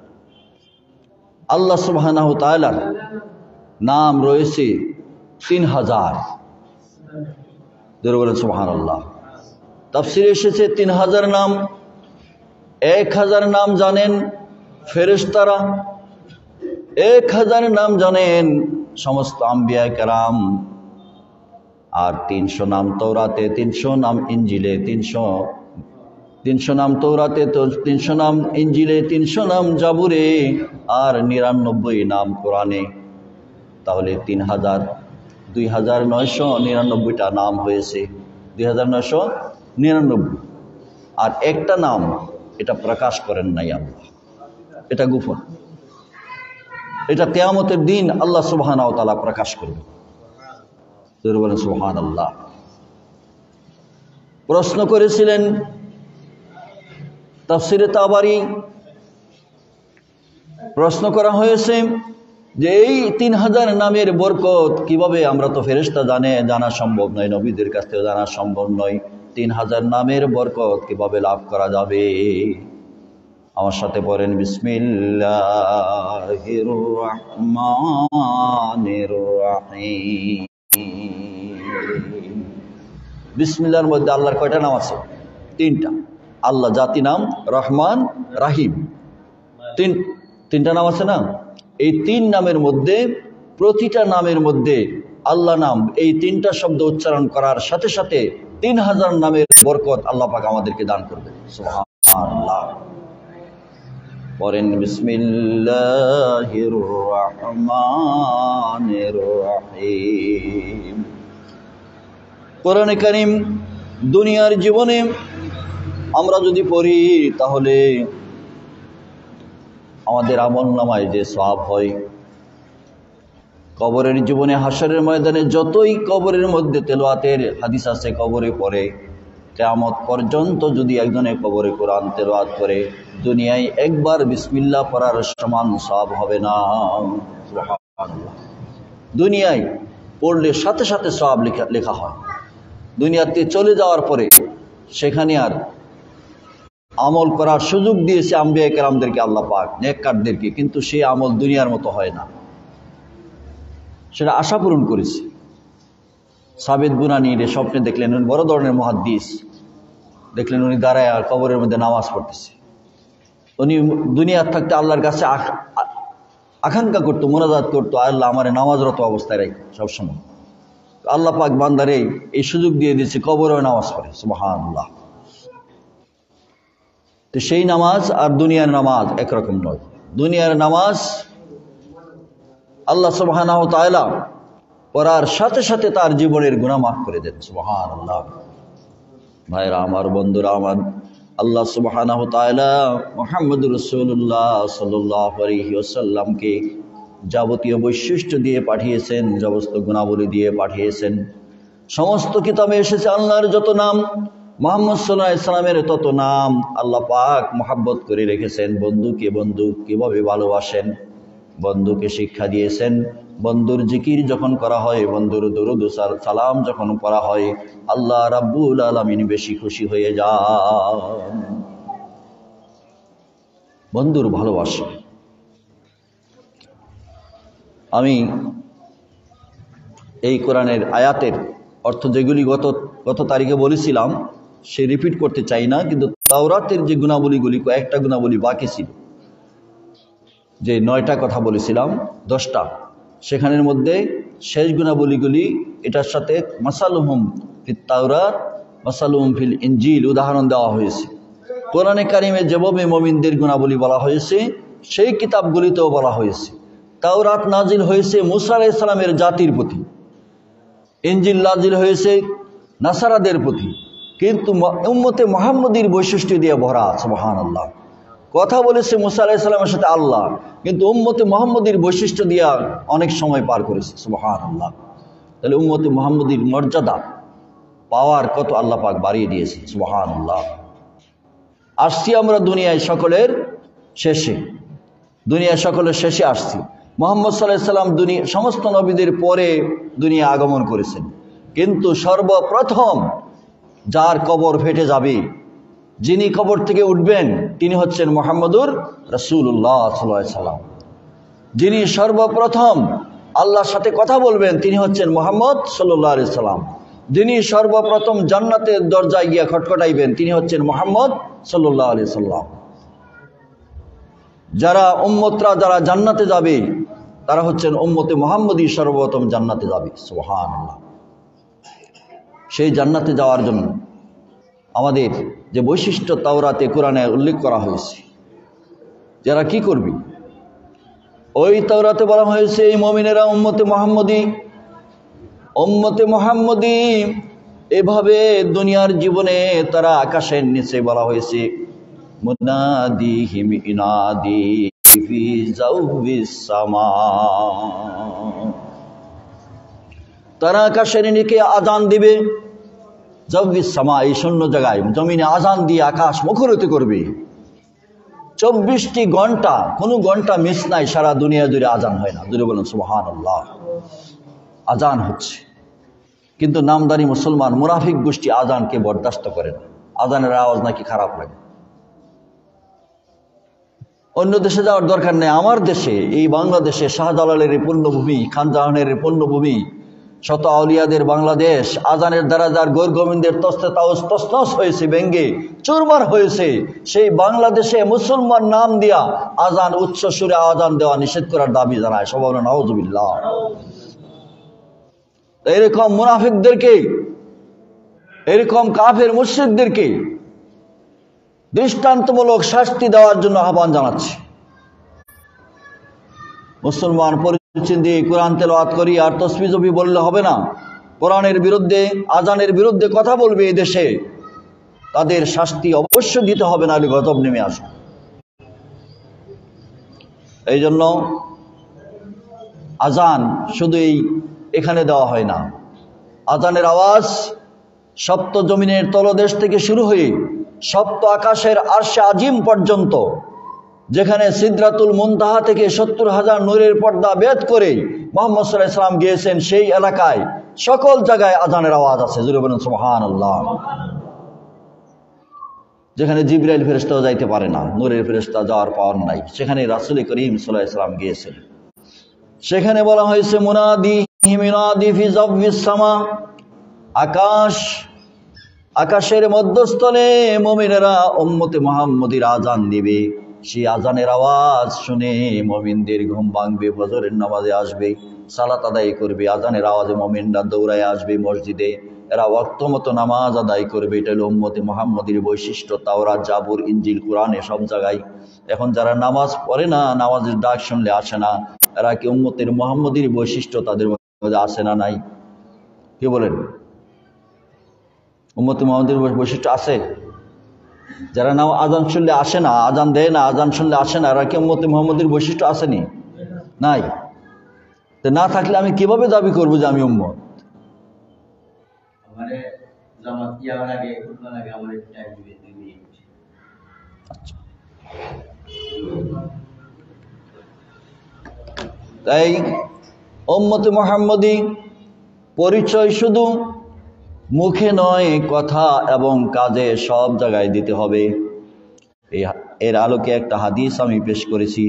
আল্লাহ সুবহানাহু ওয়া তাআলার নাম রয়েছে 3000। বলেন সুবহানাল্লাহ। তাফসীরে এসেছে 3000 নাম। 1000 নাম জানেন ফেরেশতারা, 1000 নাম জানেন সমস্ত আম্বিয়া কেরাম, আর 300 নাম তৌরাতে, 300 নাম ইনজিলে, 300 নাম তৌরাতে, 300 নাম ইনজিলে, 300 নাম জাবুরে, আর 99 নাম কোরআনে। তাহলে 3000, 2999টা নাম হয়েছে, 2999। আর একটা নাম এটা প্রকাশ করেন নাই আল্লাহ, এটা গোপন। এটা কিয়ামতের দিন আল্লাহ সুবহানাহু ওয়া তাআলা প্রকাশ করবেন। বলেন সুবহানাল্লাহ। প্রশ্ন করেছিলেন তাফসীরে তাবারি, প্রশ্ন করা হয়েছে যে এই 3000 নামের বরকত কিভাবে, আমরা তো ফেরেশতা জানা সম্ভব নয়, নবীদের কাছ থেকে জানা সম্ভব নয়, 3000 নামের বরকত কিভাবে লাভ করা যাবে? আমার সাথে পড়েন বিসমিল্লাহির রহমানির রহিম। বিসমিল্লাহর মধ্যে আল্লাহর কয়টা নাম আছে? 3টা। আল্লাহ জাতি নাম রহমান, রাহিম, তিনটা নাম আছে না? এই 3 নামের মধ্যে প্রতিটা নামের মধ্যে আল্লাহ নাম, এই 3টা শব্দ উচ্চারণ করার সাথে সাথে 3000 নামের বরকত আল্লাহ পাক আমাদেরকে দান করবে। সুবহানাল্লাহ। পড়েন বিসমিল্লাহির রহমানির রহিম। কোরআনে কারীম দুনিয়ার জীবনে আমরা যদি পড়ি তাহলে আমাদের আমলনামায় যে সওয়াব হয়, কবরের জীবনে হাসরের ময়দানে যতই কবরের মধ্যে তেলাওয়াতের হাদিস আছে কবরে পড়ে, কিয়ামত পর্যন্ত যদি একজনে কবরে কোরআন তেলাওয়াত করে, দুনিয়ায় একবার বিসমিল্লাহ পড়ার সমান সওয়াব হবে না। সুবহানাল্লাহ। দুনিয়ায় পড়লে সাথে সাথে সওয়াব লেখা হয়, দুনিয়াতে চলে যাওয়ার পরে সেখানে আর আমল করার সুযোগ দিয়েছে আম্বিয়া কেরামদেরকে আল্লাহ পাক, নেককারদেরকে, কিন্তু সেই আমল দুনিয়ার মতো হয় না, সেটা আশা পূরণ করেছে। সাবিত বুনানীর স্বপ্নে দেখলেন, উনি বড় ধরনের মুহাদ্দিস, দেখলেন উনি দাঁড়ায় আর কবরের মধ্যে নামাজ পড়তেছে। উনি দুনিয়ার থাকতে আল্লাহর কাছে আকাঙ্ক্ষা করতো, মোনাজাত করতো, আল্লাহ আমার নামাজরত অবস্থায় রাখ সবসময়। আল্লাহ পাক বান্দারে এই সুযোগ দিয়ে দিয়েছে, কবরেও নামাজ পড়ে, সুবহানাল্লাহ। তো সেই নামাজ আর দুনিয়ার নামাজ একরকম নয়। দুনিয়ার নামাজ আল্লাহ সুবহানাহু ওয়া তাআলা পড়ার সাথে সাথে তার জীবনের গুনাহ মাফ করে দেন, সুবহানাল্লাহ। ভাইরা আমার, বন্ধুরা আমার, আল্লাহ সুবহানাহু ওয়া তাআলা মুহাম্মদুর রাসূলুল্লাহ সাল্লাল্লাহু আলাইহি ওয়াসাল্লামকে যাবতীয় বৈশিষ্ট্য দিয়ে পাঠিয়েছেন, সমস্ত গুণাবলী দিয়ে পাঠিয়েছেন। সমস্ত কিতাবে এসেছে আল্লাহর যত নাম, মুহাম্মদ সাল্লাল্লাহু আলাইহি সাল্লামের তত নাম আল্লাহ পাক মুহাব্বত করে রেখেছেন। বন্ধুকে বন্ধু কিভাবে ভালোবাসেন, বন্ধুকে শিক্ষা দিয়েছেন। বন্ধুর জিকির যখন করা হয়, বন্ধুর দরুদ ও সালাম যখন করা হয়, আল্লাহ রাব্বুল আলামিন বেশি খুশি হয়ে যান। বন্ধুর ভালোবাসা। আমি এই কোরআনের আয়াতের অর্থ যেগুলি গত তারিখে বলেছিলাম সে রিপিট করতে চাই না, কিন্তু তাওরাতের যে গুণাবলীগুলি, কয়েকটা গুণাবলী বাকি ছিল, যে 9টা কথা বলেছিলাম, 10টা, সেখানের মধ্যে শেষ গুণাবলীগুলি এটার সাথে মাসালুহুম ফিত তাওরাত মাসালুহুম ফিল ইনজিল উদাহরণ দেওয়া হয়েছে। কোরআনে কারিমে যেভাবে মুমিনদের গুণাবলী বলা হয়েছে, সেই কিতাবগুলিতেও বলা হয়েছে। তাওরাত নাজিল হয়েছে মুসা আলাইহিস সালামের জাতির প্রতি, ইনজিল নাজিল হয়েছে নাসারাদের প্রতি, কিন্তু উম্মতে মুহাম্মদীর বৈশিষ্ট্য দিয়ে ভরা, সুবহানাল্লাহ। কথা বলেছে মুসা আলাইহিস সালামের সাথে আল্লাহ, কিন্তু উম্মতে মুহাম্মদীর বৈশিষ্ট্য দিয়া অনেক সময় পার করেছে, সুবহানাল্লাহ। তাহলে উম্মতে মুহাম্মদীর মর্যাদা পাওয়ার কত আল্লাহ পাক বাড়িয়ে দিয়েছে, সুবহানাল্লাহ। আসছি আমরা দুনিয়ায় সকলের শেষে, দুনিয়া সকলের শেষে আসছি। মুহাম্মদ সাল্লাল্লাহু আলাইহি সাল্লাম সমস্ত নবীদের পরে দুনিয়া আগমন করেছেন, কিন্তু সর্বপ্রথম যার কবর ফেটে যাবে, যিনি কবর থেকে উঠবেন, তিনি হচ্ছেন মুহাম্মদুর রাসূলুল্লাহ সাল্লাল্লাহু আলাইহি সাল্লাম। যিনি সর্বপ্রথম আল্লাহর সাথে কথা বলবেন, তিনি হচ্ছেন মুহাম্মদ সাল্লাল্লাহু আলাইহি সাল্লাম। যিনি সর্বপ্রথম জান্নাতের দরজায় গিয়ে খটখটাইবেন, তিনি হচ্ছেন মুহাম্মদ সাল্লাল্লাহু আলাইহি সাল্লাম। যারা উম্মতরা যারা জান্নাতে যাবে, তারা হচ্ছেন উম্মতে মুহাম্মদী, সর্বপ্রথম জান্নাতে যাবে, সুবহানাল্লাহ। সেই জান্নাতে যাওয়ার জন্য আমাদের যে বৈশিষ্ট্য তাওরাতে কোরআনে উল্লেখ করা হয়েছে, যারা কি করবে, ওই তাওরাতে বলা হয়েছে এই মুমিনেরা উম্মতে মুহাম্মদী, উম্মতে মুহাম্মদী। এভাবে দুনিয়ার জীবনে তারা আকাশের নিচে বলা হয়েছে মুনাদিহিম ইনাদি ফি জাওবিস সামা, তারা আকাশের নিচে আযান দিবে, জাওবিস সামা, এই শূন্য জায়গায় জমিনে আযান দিয়ে আকাশ মুখরিত করবে। 24টি ঘন্টা, কোনো ঘন্টা মিস নাই, সারা দুনিয়া জুড়ে আযান হয় না। জুড়ে বলেন সুবহানাল্লাহ। আযান হচ্ছে, কিন্তু নামদারি মুসলমান মুনাফিক গোষ্ঠী আযানকে বরদাস্ত করে না। আযানের আওয়াজ নাকি খারাপ লাগে। অন্য দেশে যাওয়ার দরকার নেই, আমার দেশে, এই বাংলাদেশে, শাহজালালের পুণ্যভূমি, খানজাহানের পুণ্যভূমি, শত আউলিয়াদের বাংলাদেশ, আযানের দ্বারা যার গৌর গোবিন্দের তসনস হয়েছে, ভেঙ্গে চুরমার হয়েছে, সেই বাংলাদেশে মুসলমান নাম দিয়া আযান, উচ্চ সুরে আযান দেওয়া নিষেধ করার দাবি জানায়। সবাই নাউযুবিল্লাহ। এরকম মুনাফিকদেরকে, এরকম কাফের মুশরিকদেরকে দৃষ্টান্তমূলক শাস্তি দেওয়ার জন্য আহ্বান জানাচ্ছে। মুসলমান পরিচয় দিয়ে কোরআন তেলাওয়াত করি আর তাসবিহ জপি বললে হবে না। কোরআনের বিরুদ্ধে, আযানের বিরুদ্ধে কথা বলবে এই দেশে, তাদের শাস্তি অবশ্য দিতে হবে, নাহলে গজব নেমে আসবে। এই জন্য আযান শুধু এখানে দেওয়া হয় না। আযানের আওয়াজ সপ্ত জমিনের তলদেশ থেকে শুরু হয়ে সপ্ত আকাশের আরশে আজিম পর্যন্ত, যেখানে সিদরাতুল মুনতাহা থেকে 70,000 নূরের পর্দা ভেদ করে মুহাম্মদ সাল্লাল্লাহু আলাইহি সাল্লাম গিয়েছেন, সেই এলাকায় সকল জায়গায় আযানের আওয়াজ আছে। জোরে বলেন সুবহানাল্লাহ। যেখানে জিবরাইল ফেরেশতাও যাইতে পারে না, নূরের ফেরেশতা যাওয়ার পাওয়ার নাই, সেখানে রাসূল করিম সাল্লাল্লাহু আলাইহি সাল্লাম গিয়েছেন। সেখানে বলা হয়েছে মুনাদিহি মিনাদি ফি জাওবিস সামা, আকাশের মধ্যস্থলে মুমিনেরা উম্মতে মুহাম্মদীর আযান দিবে। সেই আজানের আওয়াজ শুনে মুমিনদের ঘুম ভাঙবে, ফজরের নামাজে আসবে, সালাত আদায় করবে। আজানের আওয়াজে মুমিনরা দৌড়ায় আসবে মসজিদে, এরা ওয়াক্ত মতো নামাজ আদায় করবে। এটা হলো উম্মতে মুহাম্মদীর বৈশিষ্ট্য। তাওরাত, জাবুর, ইনজিল, কোরআনে সব জায়গায়। এখন যারা নামাজ পড়ে না, নামাজের ডাক শুনলে আসে না, এরা কি উম্মতের মুহাম্মদীর বৈশিষ্ট্য তাদের মধ্যে আসে না নাই? কি বলেন? উম্মতে মুহাম্মদীর বৈশিষ্ট্য আছে? যারা আজান শুনলে আসে না, আজান দেয় না, আজান শুনলে আসে না, এরা কি উম্মতে মুহাম্মদীর বৈশিষ্ট্য আসেনি? নাই। তো না থাকলে আমি কিভাবে দাবি করবো যে আমি উম্মত? তাই উম্মতে মুহাম্মদী পরিচয় শুধু মুখে নয়, কথা এবং কাজে সব জায়গায় দিতে হবে। এর আলোকে একটা হাদিস আমি পেশ করেছি।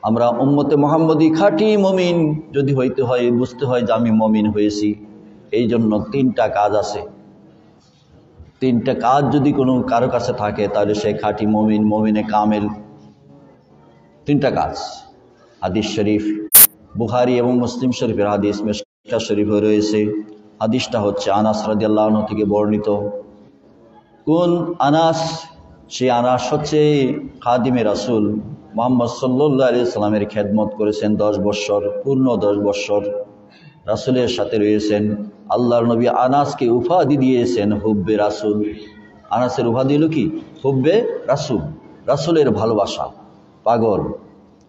আমরা উম্মতে মুহাম্মদী খাঁটি মুমিন যদি হইতে হয়, বুঝতে হয় যে আমি মুমিন হয়েছি, এই জন্য 3টা কাজ আছে। 3টা কাজ যদি কোনো কারো কাছে থাকে তাহলে সে খাঁটি মুমিন, মুমিনে কামেল। 3টা কাজ। হাদিস শরীফ বুখারী এবং মুসলিম শরীফের হাদিস, মিশকাত শরীফে রয়েছে। হাদিসটা হচ্ছে আনাস রাদিয়াল্লাহু আনহু থেকে বর্ণিত। কোন আনাস? সেই আনাস হচ্ছে খাদিমে রাসূল মুহাম্মদ সাল্লাল্লাহু আলাইহি সাল্লামের খেদমত করেছেন 10 বছর, পূর্ণ 10 বছর রাসূলের সাথে রয়েছেন। আল্লাহর নবী আনাসকে উপাধি দিয়েছেন হুব্বে রাসূল। আনাসের উপাধি হলো কি? হুব্বে রাসূল, রাসূলের ভালোবাসা, পাগল।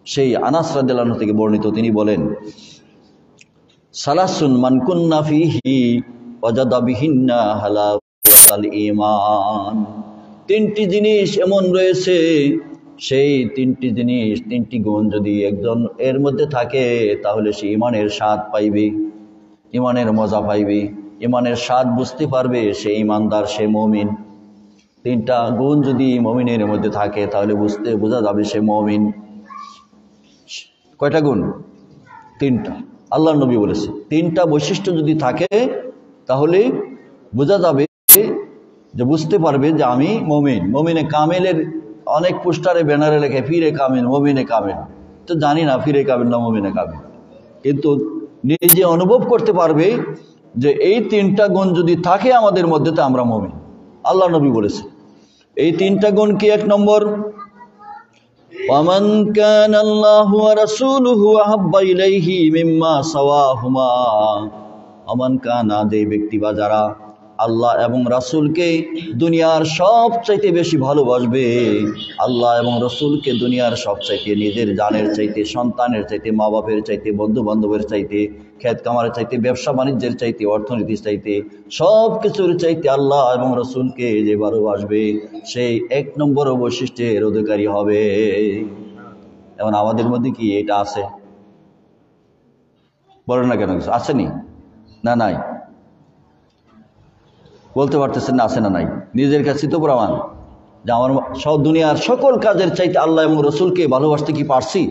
সেই আনাস রাদিয়াল্লাহু আনহু থেকে বর্ণিত, তিনি বলেন, সালাসুন মান কুন্না ফিহি ওয়াজাদা বিহিন্না হালাওয়াতাল ঈমান। 3টি জিনিস এমন রয়েছে, সেই 3টি জিনিস, 3টি গুণ যদি একজন এর মধ্যে থাকে তাহলে সে ঈমানের স্বাদ পাইবে, ঈমানের মজা পাইবে, ঈমানের স্বাদ বুঝতে পারবে, সে ঈমানদার, সে মুমিন। 3টা গুণ যদি মুমিনের মধ্যে থাকে তাহলে বোঝা যাবে সে মুমিন। কয়টা গুণ? 3টা। আল্লাহর নবী বলেছে 3টা বৈশিষ্ট্য যদি থাকে তাহলে বোঝা যাবে, যে বুঝতে পারবে যে আমি মুমিন। মুমিনে কামেলের অনেক পোস্টারে ব্যানারে লেখে ফিরে কামিল, মুমিনে কামিল। তো জানি না ফিরে কামিল না মুমিনে কামিল, কিন্তু নিজে অনুভব করতে পারবে যে এই 3টা গুণ যদি থাকে আমাদের মধ্যে তো আমরা মুমিন। আল্লাহ নবী বলেছে এই 3টা গুণ কি? 1 নম্বর, ওয়ামান কানা আল্লাহু ওয়া রাসূলুহু আহাব্বা ইলাইহি মিম্মা সাওয়াহুমা। ওয়ামান কানা, যে ব্যক্তি বা যারা আল্লাহ এবং রাসূলকে দুনিয়ার সবচাইতে বেশি ভালোবাসবে, আল্লাহ এবং রাসূলকে দুনিয়ার সবচাইতে, নিজের জানের চাইতে, সন্তানের চাইতে, মা বাপের চাইতে, বন্ধু বান্ধবের চাইতে, ক্ষেত কামারের চাইতে, ব্যবসা বাণিজ্যের চাইতে, অর্থনীতির চাইতে, সব কিছুর চাইতে আল্লাহ এবং রাসূলকে যে ভালোবাসবে সেই 1 নম্বর বৈশিষ্ট্যের অধিকারী হবে। এখন আমাদের মধ্যে কি এটা আছে? বলেন না কেন, আসেনি? না নাই? বলতে পারতেছেন না আছে না নাই? নিজের কাছে তো প্রমাণ যে আমার সব দুনিয়ার সকল কাজের চাইতে আল্লাহ এবং রাসূলকে ভালোবাসতে কি পারছি?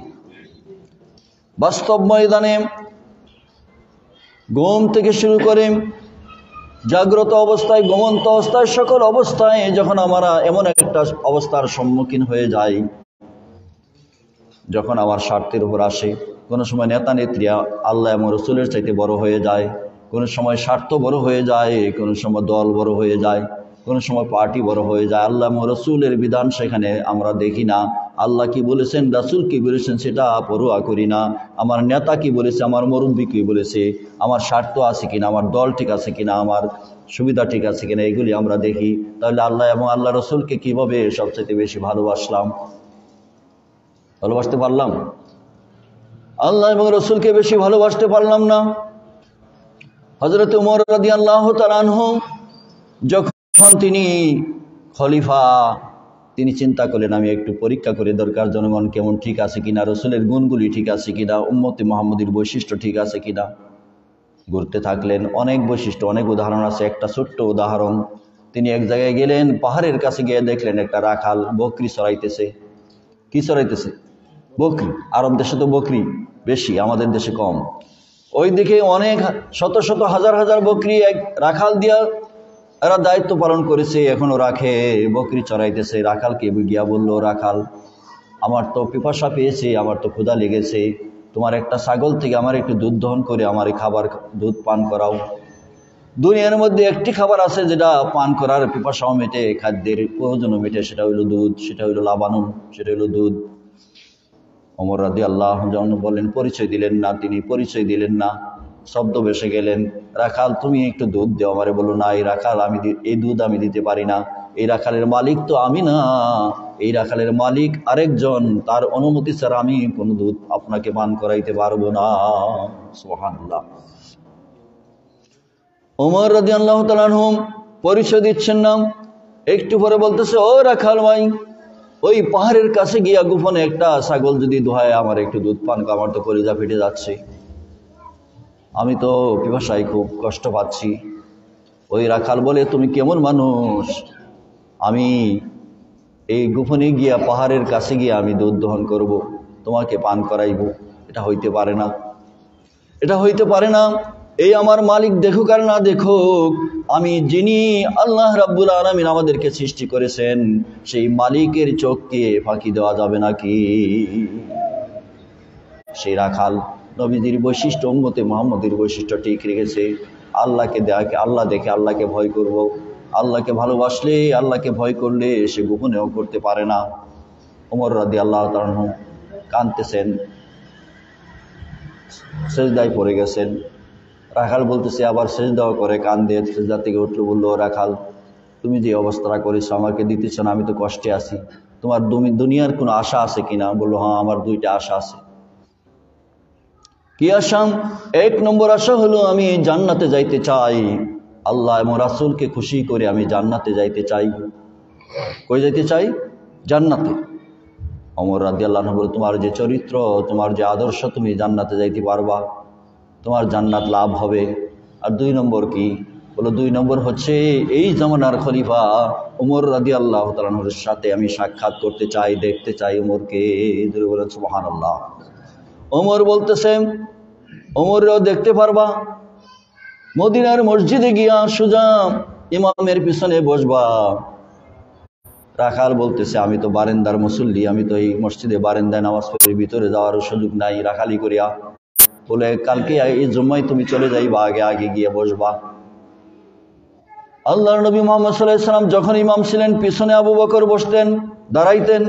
বাস্তব ময়দানে ঘুম থেকে শুরু করে জাগ্রত অবস্থায়, ঘুমন্ত অবস্থায়, সকল অবস্থায় যখন আমরা এমন একটা অবস্থার সম্মুখীন হয়ে যাই, যখন আমার স্বার্থের উপর আসে, কোনো সময় নেতা নেত্রীরা আল্লাহ এবং রাসূলের চাইতে বড় হয়ে যায়, কোনো সময় স্বার্থ বড় হয়ে যায়, কোনো সময় দল বড় হয়ে যায়, কোনো সময় পার্টি বড় হয়ে যায়, আল্লাহ এবং রাসূলের বিধান সেখানে আমরা দেখি না। আল্লাহ কি বলেছেন, রাসূল কি বলেছেন সেটা পরোয়া করি না। আমার নেতা কি বলেছে, আমার মুরব্বি কি বলেছে, আমার স্বার্থ আছে কিনা, আমার দল ঠিক আছে কিনা, আমার সুবিধা ঠিক আছে কিনা, এগুলি আমরা দেখি। তাহলে আল্লাহ এবং আল্লাহ রাসূলকে কিভাবে সবচেয়ে বেশি ভালোবাসতে পারলাম? আল্লাহ এবং রাসূলকে বেশি ভালোবাসতে পারলাম না। হযরত ওমর রাদিয়াল্লাহু তাআলা আনহু যখন তিনি খলিফা, তিনি চিন্তা করলেন আমি একটু পরীক্ষা করে দরকার জনগণ কেমন ঠিক আছে কিনা, রাসূলের গুণগুলি ঠিক আছে কিনা, উম্মতে মুহাম্মদীর বৈশিষ্ট্য ঠিক আছে কিনা। ঘুরতে থাকলেন, অনেক বৈশিষ্ট্য, অনেক উদাহরণ আছে। একটা ছোট্ট উদাহরণ, তিনি এক জায়গায় গেলেন, পাহাড়ের কাছে গিয়ে দেখলেন একটা রাখাল বকরি চড়াইতেছে। কি চড়াইতেছে? বকরি। আরব দেশে তো বকরি বেশি, আমাদের দেশে কম। ওই দিকে অনেক শত শত হাজার হাজার বকরি এক রাখাল দিয়া এরা দায়িত্ব পালন করেছে, এখনো রাখে, বকরি চড়াইতেছে। রাখালকে গিয়া বলল, রাখাল আমার তো পিপাসা পেয়েছে, আমার তো ক্ষুধা লেগেছে, তোমার একটা ছাগল থেকে আমার একটু দুধ দহন করে আমার খাবার দুধ পান করাও। দুনিয়ার মধ্যে একটি খাবার আছে যেটা পান করার পিপাসাও মেটে, খাদ্যের প্রয়োজনও মেটে, সেটা হইল দুধ, সেটা হইল লাবানুন, সেটা হইল দুধ। ওমর রাদিয়াল্লাহু আনহু বলেন, পরিচয় দিলেন না, তিনি পরিচয় দিলেন না, শব্দ বেসে গেলেন। রাখাল তুমি একটু দুধ দেও আমারে। বলল, না এই রাখাল এই দুধ আমি দিতে পারি না, এই রাখালের মালিক তো আমি না, এই রাখালের মালিক আরেকজন, তার অনুমতি ছাড়া আমি কোনো দুধ আপনাকে পান করাইতে পারবো না। সুবহানাল্লাহ। ওমর রাদিয়াল্লাহু তাআলা আনহু পরিচয় দিচ্ছেন না, একটু পরে বলতেছে, ও রাখাল ভাই, ওই পাহাড়ের কাছে গিয়া গোপনে একটা ছাগল যদি দোহায় আমার একটু দুধ পান, আমার তো কলিজা ফেটে যাচ্ছে, আমি তো পিপাসায় খুব কষ্ট পাচ্ছি। ওই রাখাল বলে, তুমি কেমন মানুষ, আমি এই গোপনে গিয়া পাহাড়ের কাছে গিয়া আমি দুধ দহন করব, তোমাকে পান করাইব? এটা হইতে পারে না, এটা হইতে পারে না। এই আমার মালিক দেখুক আর না দেখুক, আমি যিনি আল্লাহ রাব্বুল আলামিন আমাদেরকে সৃষ্টি করেছেন, সেই মালিকের চোখকে ফাঁকি দেওয়া যাবে নাকি? সেই রাখাল নবীজির বৈশিষ্ট্য, উম্মতে মুহাম্মদের বৈশিষ্ট্য ঠিক রেখেছে। আল্লাহকে দেখে, আল্লাহ দেখে আল্লাহকে ভয় করব, আল্লাহকে ভালোবাসলে, আল্লাহকে ভয় করলে সে গোপনেও করতে পারে না। ওমর রাদিয়াল্লাহু তাআলা আনহু কাঁদতেছেন, সেজদায় পড়ে গেছেন। রাখাল বলতেছে, আবার সেজদাও করে কান্দে, সেজদা থেকে উঠলো, বললো, রাখাল তুমি যে অবস্থাটা করেছো আমাকে দিতেছ না, আমি তো কষ্টে আছি, তোমার দুনিয়ার কোনো আশা আছে কিনা? বললো, হ্যাঁ আমার দুইটা আশা আছে। কি আশা? এক নম্বর আশা হলো আমি জান্নাতে যাইতে চাই, আল্লাহ এবং রাসূলকে খুশি করে আমি জান্নাতে যাইতে চাই। কই যাইতে চাই? জান্নাতে। ওমর রাদিয়াল্লাহু আনহু বলে, তোমার যে চরিত্র, তোমার যে আদর্শ, তুমি জান্নাতে যাইতে পারবা, তোমার জান্নাত লাভ হবে। আর দুই নম্বর কি? বলো, দুই নম্বর হচ্ছে এই জামানার খলিফা ওমর রাদিয়াল্লাহু তাআলা আনহুর সাথে আমি সাক্ষাৎ করতে চাই, দেখতে চাই ওমরকে। বলেন সুবহানাল্লাহ। ওমর বলতেছে, ওমরও দেখতে পারবা, মদিনার মসজিদে গিয়া সোজা ইমামের পিছনে বসবা। রাখাল বলতেছে, আমি তো বারেন্দার মুসল্লি, আমি তো এই মসজিদে বারেন্দায় নামাজ পড়ি, ভিতরে যাওয়ার সুযোগ নাই। রাখালি করিয়া বলে, কালকে এই জুম্মায় তুমি চলে যাইবা, আগে আগে গিয়ে বসবা। আল্লাহর নবী মুহাম্মদ সাল্লাল্লাহু আলাইহি ওয়াসাল্লাম যখন ইমাম ছিলেন, পিছনে আবু বকর বসতেন, দাঁড়াইতেন।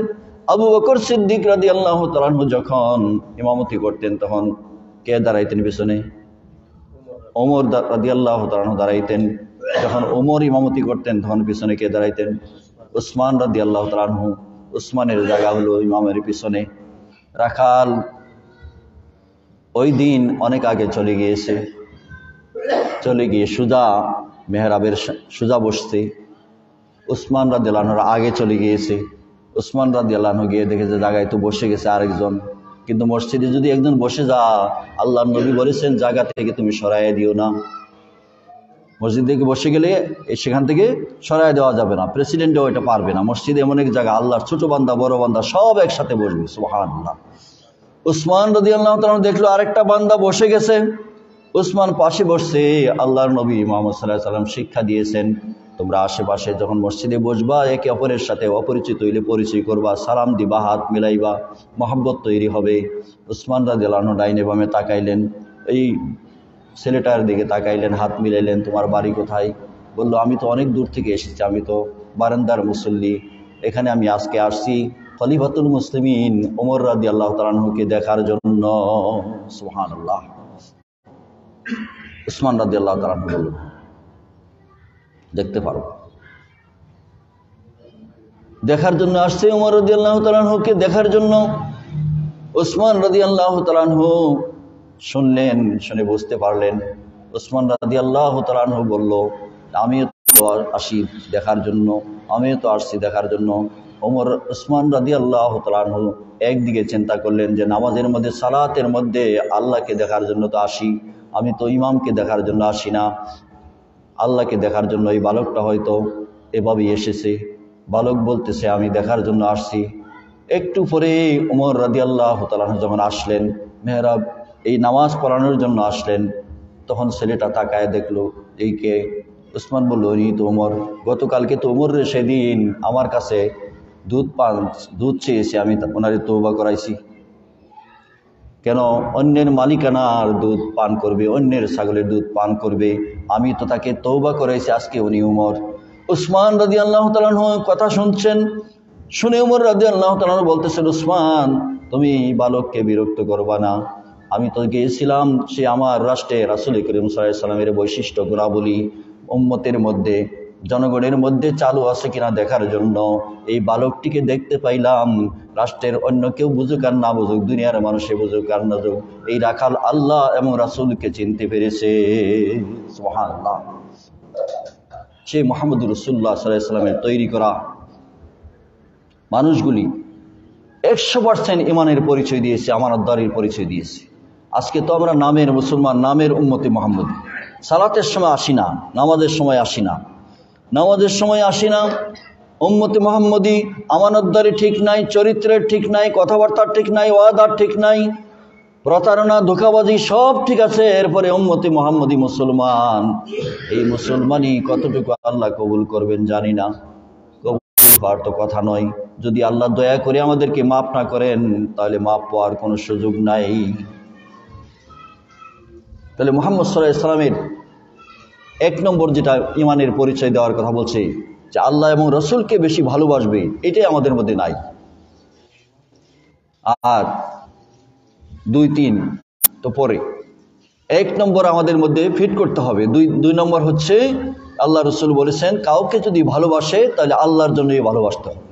আবু বকর সিদ্দিক রাদিয়াল্লাহু তাআলা আনহু যখন ইমামতি করতেন, তখন কে দাঁড়াইতেন পিছনে? ওমর রাদিয়াল্লাহু তাআলা আনহু দাঁড়াইতেন। যখন ওমর ইমামতি করতেন, তখন পিছনে কে দাঁড়াইতেন? উসমান রাদিয়াল্লাহু তাআলা আনহু। উসমানের জায়গা হলো ইমামের পিছনে। রাখাল ওই দিন অনেক আগে চলে গিয়েছে, চলে গিয়ে সুজা মেহরাবের সুজা বসছে। উসমান রাদিয়াল্লাহু আনহু আগে চলে গিয়েছে। উসমান রাদিয়াল্লাহু আনহু গিয়ে দেখে যে জায়গায় তো বসে গেছে আরেকজন। কিন্তু মসজিদে যদি একজন বসে যা, আল্লাহর নবী বলেছেন জায়গা থেকে তুমি সরাইয়া দিও না। মসজিদ থেকে বসে গেলে সেখান থেকে সরাইয়া দেওয়া যাবে না, প্রেসিডেন্টও এটা পারবে না। মসজিদে এমন এক জায়গা, আল্লাহর ছোট বান্দা বড় বান্দা সব একসাথে বসবে। সুবহানাল্লাহ। উসমান রাদিয়াল্লাহু তাআলা দেখলো আরেকটা বান্দা বসে গেছে, উসমান পাশে বসছে। আল্লাহর নবী মুহাম্মদ সাল্লাল্লাহু আলাইহি ওয়াসাল্লাম শিক্ষা দিয়েছেন, তোমরা আশেপাশে যখন মসজিদে বসবা, একে অপরের সাথে অপরিচিত হইলে পরিচয় করবা, সালাম দিবা, হাত মিলাইবা, মহব্বত তৈরি হবে। উসমান রাদিয়াল্লাহু আনহু ডাইনে বামে তাকাইলেন, এই ছেলেটার দিকে তাকাইলেন, হাত মিলাইলেন, তোমার বাড়ি কোথায়? বলল, আমি তো অনেক দূর থেকে এসেছি, আমি তো বারান্দার মুসল্লি, এখানে আমি আজকে আসছি খলিফাতুল মুসলিমিন ওমর রাদিয়াল্লাহু তাআলা আনহুকে দেখার জন্য। সুবহানাল্লাহ। উসমান রাদিয়াল্লাহু তাআলা আনহু বলল, দেখতে পারবো। দেখার জন্য আসছে ওমর রাদিয়াল্লাহু তাআলা আনহুকে দেখার জন্য। উসমান রাদিয়াল্লাহু তাআলা আনহু শুনলেন, শুনে বুঝতে পারলেন। উসমান রাদিয়াল্লাহু তাআলা আনহু বলল, আমিও তো আসি দেখার জন্য, আমিও তো আসছি দেখার জন্য। উসমান রাদিয়াল্লাহু তাআলা আনহু একদিকে চিন্তা করলেন যে নামাজের মধ্যে, সালাতের মধ্যে আল্লাহকে দেখার জন্য তো আসি, আমি তো ইমামকে দেখার জন্য আসি না, আল্লাহকে দেখার জন্য এই বালকটা হয়তো এভাবেই এসেছে। বালক বলতেছে আমি দেখার জন্য আসছি। একটু পরে ওমর রাদিয়াল্লাহু তাআলা আনহু যখন আসলেন, মেহরাব এই নামাজ পড়ানোর জন্য আসলেন, তখন ছেলেটা তাকায় দেখলো, এই কে? উসমান বলল, উনি তো ওমর, গতকালকে তো ওমর সেদিন আমার কাছে দুধ চেয়েছে, আমি ওনারে তওবা করাইছি। কেন অন্যের মালিকানার দুধ পান করবে, অন্যের ছাগলের দুধ পান করবে? আমি তো তাকে তওবা করাইছি, আজকে উনি ওমর। উসমান রাদিয়াল্লাহু তাআলা কথা শুনছেন, শুনে ওমর রাদিয়াল্লাহু তাআলা বলতেছেন, উসমান তুমি বালককে বিরক্ত করবা না। আমি তো গিয়েছিলাম সে আমার রাষ্ট্রে রাসূল করিম সাল্লাল্লাহু আলাইহি সাল্লামের বৈশিষ্ট্য গুণাবলী উম্মতের মধ্যে, জনগণের মধ্যে চালু আছে কিনা দেখার জন্য। এই বালকটিকে দেখতে পাইলাম, রাষ্ট্রের অন্য কেউ বুঝুক আর না বুঝুক, দুনিয়ার মানুষে বুঝুক আর না বুঝুক, এই রাখাল আল্লাহ এবং রাসূলকে চিনতে পেরেছে। সুবহানাল্লাহ। সে মুহাম্মদুর রাসূলুল্লাহ সাল্লাল্লাহু আলাইহি সাল্লামের তৈরি করা মানুষগুলি 100% ইমানের পরিচয় দিয়েছে, আমানতদারির পরিচয় দিয়েছে। আজকে তো আমরা নামের মুসলমান, নামের উম্মতে মুহাম্মদ, সালাতের সময় আসি না, নামাজের সময় আসি না, উম্মতে মুহাম্মদী, আমানতদারি ঠিক নাই, চরিত্রের ঠিক নাই, কথাবার্তার ঠিক নাই, ওয়াদার ঠিক নাই, প্রতারণা ধোঁকাবাজি সব ঠিক আছে, এরপরে উম্মতে মুহাম্মদী মুসলমান। এই মুসলমানই কতটুকু আল্লাহ কবুল করবেন জানি না, কবুল হওয়ার তো কথা নয়। যদি আল্লাহ দয়া করে আমাদেরকে মাফ না করেন, তাহলে মাফ পাওয়ার কোনো সুযোগ নাই। তাহলে মুহাম্মদ সাল্লাল্লাহু আলাইহি সাল্লামের 1 নম্বর যেটা ইমানের পরিচয় দেওয়ার কথা বলছে, যে আল্লাহ এবং রসুলকে বেশি ভালোবাসবে, এটাই আমাদের মধ্যে নাই। আর 2, 3 তো পরে, 1 নম্বর আমাদের মধ্যে ফিট করতে হবে। 2 নম্বর হচ্ছে, আল্লাহ রসুল বলেছেন কাউকে যদি ভালোবাসে তাহলে আল্লাহর জন্যই ভালোবাসতে হবে,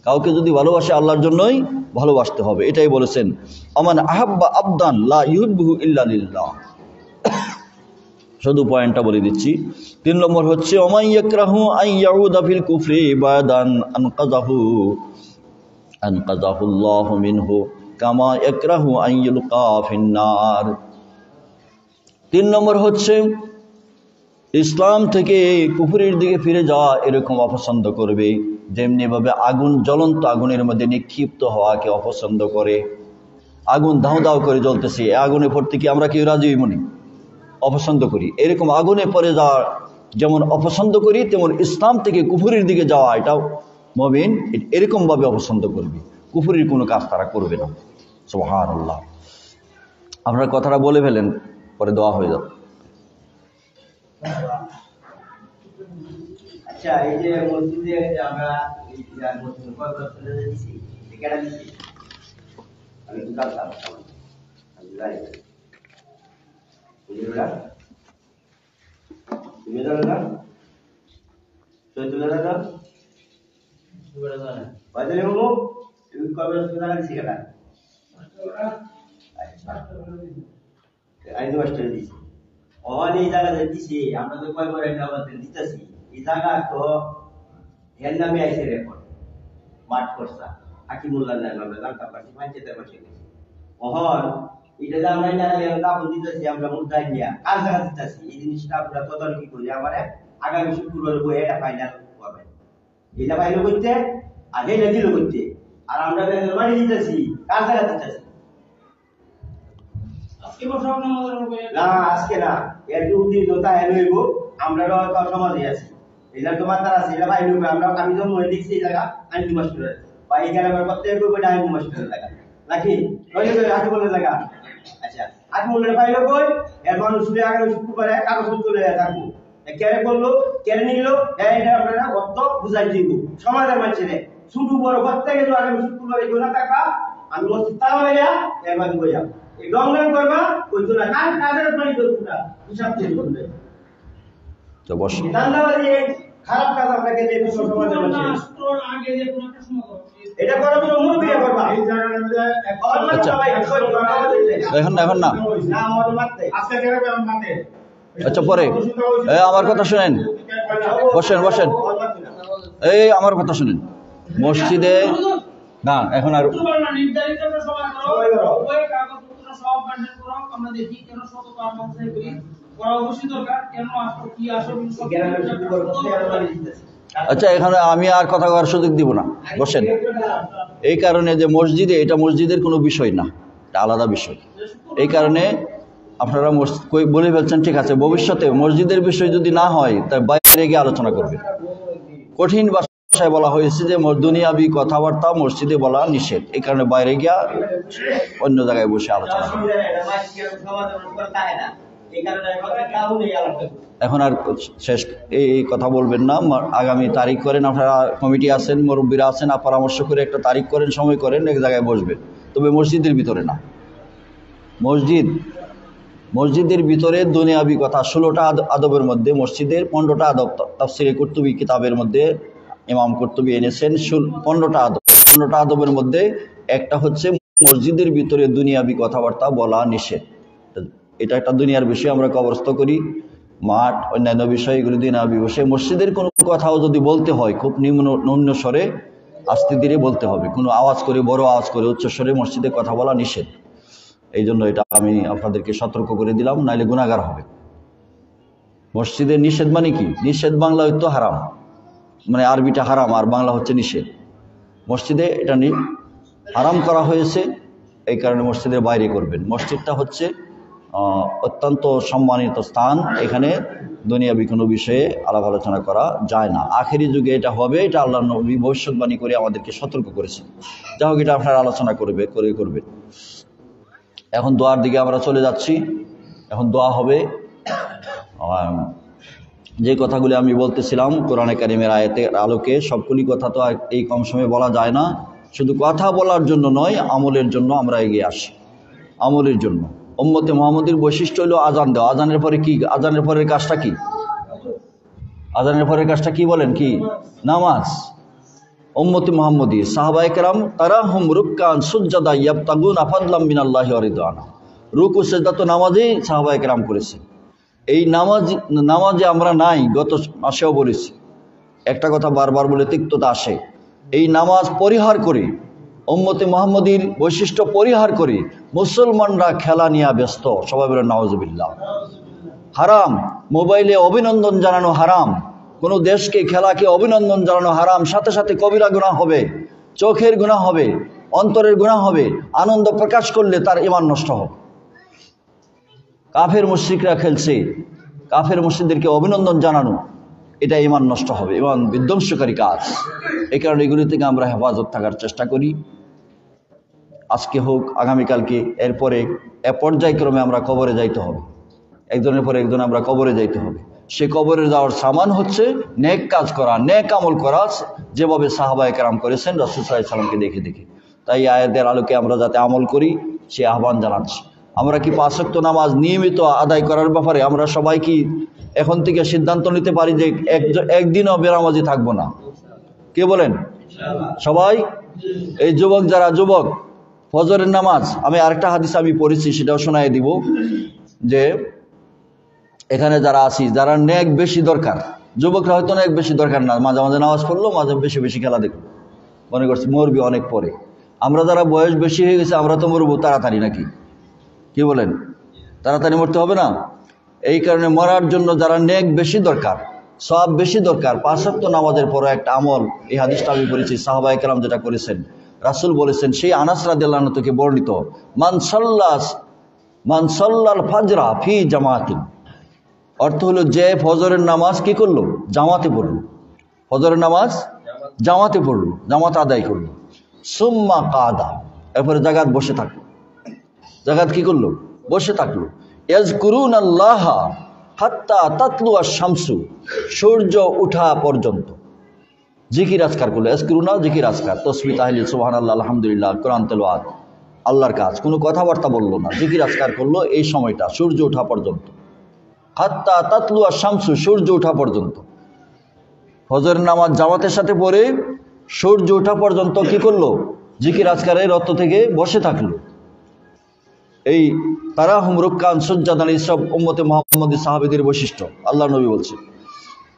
কাউকে যদি ভালোবাসে আল্লাহর জন্যই ভালোবাসতে হবে, এটাই বলেছেন। আমান আহাব্বা আবদান লা ইউহিব্বুহু ইল্লা লিল্লাহ। শুধু পয়েন্টটা বলে দিচ্ছি। 3 নম্বর হচ্ছে, ওমান ইয়াকরাহু আন ইয়াউদা ফিল কুফরি বাদান আনকাযাহুল্লাহু মিনহু কামা ইয়াকরাহু আন ইউলকা ফিন নার। 3 নম্বর হচ্ছে, ইসলাম থেকে কুফরির দিকে ফিরে যাওয়া এরকম অপছন্দ করবে, যেমনি ভাবে আগুন, জ্বলন্ত আগুনের মধ্যে নিক্ষিপ্ত হওয়াকে অপছন্দ করে। আগুন দাউ দাউ করে জ্বলতেছে, আগুনে পড়তে কি আমরা কেউ রাজি হইব না? অপছন্দ করি। এরকম আগুনে পড়ে যাওয়া যেমন অপছন্দ করি, তেমন ইসলাম থেকে কুফরির দিকে যাওয়া, এটাও মুমিন এরকম ভাবে অপছন্দ করবে। কুফরির কোনো কাজ তারা করবে না। সুবহানাল্লাহ। আপনারা কথাটা বলে ফেলেন, পরে দোয়া হয়ে যাবে। আচ্ছা, এই যে মসজিদে আমরা এই জায়গা দিচ্ছি, আমরা তো কয় করে দিতেছি, এই জায়গা তো এর নামে আইসে রেকর্ড মাঠ করছা হাকিমুল্লাহ নামে লঙ্কা পাচ্ছি পঞ্চায়েতের পাশে গেছি। ওহন এটা যে আমরা কাপড় দিতেছি, আমরা মুদ্রায় নিয়ে কার জায়গা দিতেছি, এই জিনিসটা আমরা তদারকি করি। আমার আগামী শুক্রবার বই এটা ফাইনাল করবেন, এটা ফাইনাল করতে আর এটা দিল করতে, আর আমরা মারি দিতেছি কার জায়গা দিতেছি। না আজকে না, এর দুদিন তো তাই হইব। আমরা সমাজে আছি, এটা তোমার তার আছে, এটা ভাই হইবে। আমরা আমি জন্ম হয়ে দেখছি এই জায়গা আইনজীবী মাস্টারের বা এই গ্রামের প্রত্যেক বইটা আইনজীবী মাস্টারের জায়গা নাকি হাতি বলে জায়গা। আচ্ছা, হাতি বলে পাইলো কই, এর মানুষ আগামী শুক্রবারে কাগজ তুলে থাকবো, কেড়ে করলো, কেড়ে নিল, এটা আপনারা অর্থ বুঝাই দিব সমাজের মানুষের। শুধু বড় প্রত্যেকে তো আগামী শুক্রবারে কেউ না থাকবা, আমি মসজিদ তালা হইয়া এর বাদ বইয়া এই রংরাং করবা, ওই তো না কাজের পানি করবো না, হিসাব তৈরি করবে। তো বস দান্দাবাজি খারাপ কাজ আপনাকে যে সমাজের মধ্যে এটা করার জন্য মন বিয়ে করবা। এই জায়গাটা এখন না না আমাদের মারতে আজকে কেন মারতে। আচ্ছা, পরে আমার কথা শুনেন, বসেন বসেন, এই আমার কথা শুনেন। মসজিদে না, এখন আর আচ্ছা, এখানে আমি আর কথা করার সুযোগ দিব না, বসেন। এই কারণে যে মসজিদে, এটা মসজিদের কোনো বিষয় না, এটা আলাদা বিষয়। এই কারণে আপনারা বলে ফেলছেন, ঠিক আছে, ভবিষ্যতে মসজিদের বিষয় যদি না হয় তাই বাইরে গিয়ে আলোচনা করবে। কঠিন ভাষায় বলা হয়েছে যে দুনিয়াবি কথাবার্তা মসজিদে বলা নিষেধ, এই কারণে বাইরে গিয়া অন্য জায়গায় বসে আলোচনা করবে। এখন আর শেষ এই কথা বলবেন না, আগামী তারিখ করেন, আপনারা কমিটি আছেন, মুরব্বীরা আছেন, পরামর্শ করে একটা তারিখ করেন, সময় করেন, এক জায়গায় বসবেন, তবে মসজিদের ভিতরে না। মসজিদের ভিতরে দুনিয়াবি কথা 16টা আদবের মধ্যে মসজিদের 15টা আদব তাফসিরে কুরতুবী কিতাবের মধ্যে ইমাম কুরতুবী এনেছেন 15টা আদব। 15টা আদবের মধ্যে একটা হচ্ছে মসজিদের ভিতরে দুনিয়াবি কথাবার্তা বলা নিষেধ। এটা একটা দুনিয়ার বিষয়, আমরা কবরস্থ করি, মাঠ, অন্যান্য বিষয়, এগুলি দুনিয়াবি বিষয়। মসজিদের কোনো কথাও যদি বলতে হয় খুব নিম্ন স্বরে আস্তে ধীরে বলতে হবে, কোনো আওয়াজ করে, বড় আওয়াজ করে, উচ্চ স্বরে মসজিদে কথা বলা নিষেধ। এই জন্য এটা আমি আপনাদেরকে সতর্ক করে দিলাম, নাইলে গুনাহগার হবে। মসজিদের নিষেধ মানে কি? নিষেধ বাংলা হয়তো হারাম, মানে আরবিটা হারাম আর বাংলা হচ্ছে নিষেধ। মসজিদে এটা হারাম করা হয়েছে, এই কারণে মসজিদের বাইরে করবেন। মসজিদটা হচ্ছে অত্যন্ত সম্মানিত স্থান, এখানে দুনিয়াবি কোনো বিষয়ে আলাপ আলোচনা করা যায় না। আখেরি যুগে এটা হবে, এটা আল্লাহ নবী ভবিষ্যৎবাণী করে আমাদেরকে সতর্ক করেছেন। যাই হোক, এটা আপনারা আলোচনা করবেন। এখন দোয়ার দিকে আমরা চলে যাচ্ছি। এখন দোয়া হবে। যে কথাগুলি আমি বলতেছিলাম কোরআনে কারিমের আয়াতের আলোকে, সবগুলি কথা তো এই কম সময়ে বলা যায় না। শুধু কথা বলার জন্য নয়, আমলের জন্য আমরা এগিয়ে আসি। আমলের জন্য উম্মতে মুহাম্মদীর বৈশিষ্ট্য হলো আজান দেওয়া। আজানের পরে কি? আজানের পরের কাজটা কি? আজানের পরের কাজটা কি বলেন? কি? নামাজ। উম্মতে মুহাম্মদী সাহাবায়ে কেরাম তারাহুম রুকআন সুজদা ইয়াবতাগুনা ফাদলাম মিনাল্লাহি ওয়া রিদওয়ানা। রুকু সিজদা তো নামাজেই সাহাবায়ে কেরাম করেছে। এই নামাজে আমরা নাই, গত মাসেও বলেছি, একটা কথা বারবার বলে তিক্ততা আসে। এই নামাজ পরিহার করে, উম্মতে মুহাম্মদীর বৈশিষ্ট্য পরিহার করে মুসলমানরা খেলা নিয়ে ব্যস্ত। সবাই বলে নাউজুবিল্লাহ। হারাম। মোবাইলে অভিনন্দন জানানো হারাম, কোনো দেশকে, খেলাকে অভিনন্দন জানানো হারাম। সাথে সাথে কবিরা গুনাহ হবে, চোখের গুনাহ হবে, অন্তরের গুনাহ হবে। আনন্দ প্রকাশ করলে তার ঈমান নষ্ট হবে। কাফের মুশরিকরা খেলছে, কাফের মুশরিকদেরকে অভিনন্দন জানানো, এটা ঈমান নষ্ট হবে, ঈমান বিধ্বংসকারী কাজ। এই কারণে এগুলি থেকে আমরা হেফাজত থাকার চেষ্টা করি। আজকে হোক, আগামীকালকে, এরপরে পর্যায়ক্রমে আমরা কবরে যাইতে হবে। একজনের পরে একজন আমরা কবরে যাইতে হবে। সে কবরে যাওয়ার সামান হচ্ছে নেক কাজ করা, নেক আমল করা, যেভাবে সাহাবায়ে কেরাম করেছেন রাসূল সাল্লাল্লাহু আলাইহি ওয়াসাল্লামকে দেখে দেখে। তাই আয়াতের আলোকে আমরা যাতে আমল করি সে আহ্বান জানাচ্ছি। আমরা কি 5 ওয়াক্ত নামাজ নিয়মিত আদায় করার ব্যাপারে আমরা সবাই কি এখন থেকে সিদ্ধান্ত নিতে পারি যে একদিনও বেনামাজি থাকবো না? কে বলেন? সবাই। এই যারা যুবক, ফজরের নামাজ, আমি আরেকটা হাদিস আমি পড়েছি, সেটাও শোনায় দিব, যে এখানে যারা আছি, যারা নেক বেশি দরকার, যুবকরা হয়তো নেক বেশি দরকার না, মাঝে মাঝে নামাজ পড়লো, মাঝে বেশি বেশি খেলা দেখলো, মনে করছি মরবি অনেক পরে। আমরা যারা বয়স বেশি হয়ে গেছে আমরা তো মরবো তাড়াতাড়ি, নাকি? কি বলেন? তাড়াতাড়ি মরতে হবে না? এই কারণে মরার জন্য যারা নেক বেশি দরকার, সওয়াব বেশি দরকার, 5 ওয়াক্ত নামাজের পরে একটা আমল, এই হাদিসটা আমি পড়েছি, সাহাবায়ে কেরাম যেটা করেছেন, রাসূল বলেছেন, সেই আনাস রাদিয়াল্লাহু আনহু থেকে বর্ণিত, মান সাল্লাল ফাজরা ফি জামাতিন। অর্থ হলো, যে ফজরের নামাজ কি করলো? জামাতে পড়লো। ফজরের নামাজ জামাতে পড়লো, জামাত আদায় করলো। সুম্মা কাদা, এরপরে জাগাত বসে থাকলো। জাগাত কি করলো? বসে থাকলো। ইয়াজকুরুনাল্লাহ হাত্তা তাতলু আশ-শামসু, সূর্য ওঠা পর্যন্ত জিকির আজকার করলো। ইয়াজকুরুনা জিকির আজকার, তাসবিহ, তাহলিল, সুবহানাল্লাহ, আলহামদুলিল্লাহ, কোরআন তেলাওয়াত, আল্লাহর কাজ। কোনো কথাবার্তা বললো না, জিকির আজকার করলো এই সময়টা, সূর্য ওঠা পর্যন্ত। হাত্তা তাতলু আশ-শামসু, সূর্য ওঠা পর্যন্ত। ফজরের নামাজ জামাতের সাথে পড়ে সূর্য ওঠা পর্যন্ত কি করলো? জিকির আজকারের রত থেকে বসে থাকলো। এই তারাহুম রুকআন সুজদান, এই সব উম্মতে মুহাম্মদী সাহাবীদের বৈশিষ্ট্য। আল্লাহ নবী বলছে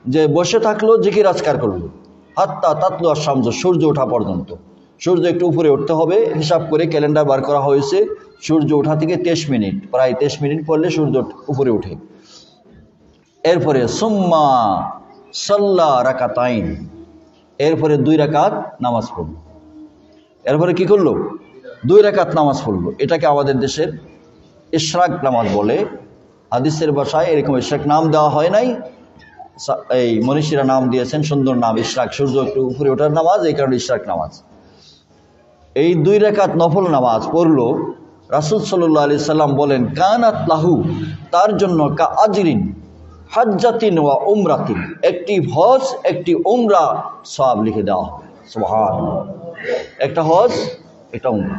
যে বসে থাকলো, জিকির আজকার করলো, হাত্তা তাতলু আশ-শামসু, সূর্য ওঠা পর্যন্ত। সূর্য একটু উপরে উঠতে হবে, হিসাব করে ক্যালেন্ডার বার করা হয়েছে, সূর্য ওঠা থেকে 23 মিনিট, প্রায় 23 মিনিট পড়লে সূর্য উপরে উঠে। এরপরে সুম্মা সাল্লা রাকাতাইন, এরপরে 2 রাকাত নামাজ পড়লো। এরপরে কি করলো? 2 রাকাত নামাজ পড়লো। এটাকে আমাদের দেশের ইশরাক নামাজ বলে। হাদিসের ভাষায় এরকম ইশরাক নাম দেওয়া হয় নাই, এই মনীষীরা নাম দিয়েছেন সুন্দর নাম ইশরাক, সূর্য একটু উপরে ওঠার নামাজ, এই কারণে ইশরাক নামাজ। এই 2 রাকাত নফল নামাজ পড়লো, রাসূল সাল্লাল্লাহু আলাইহি সাল্লাম বলেন কানাত লাহু, তার জন্য কা আজরিন হাজ্জাতিন ওয়া উমরাতিন, একটি হজ একটি উমরা সওয়াব লিখে দেওয়া হবে। সুবহানাল্লাহ, একটা হজ একটা উমরা।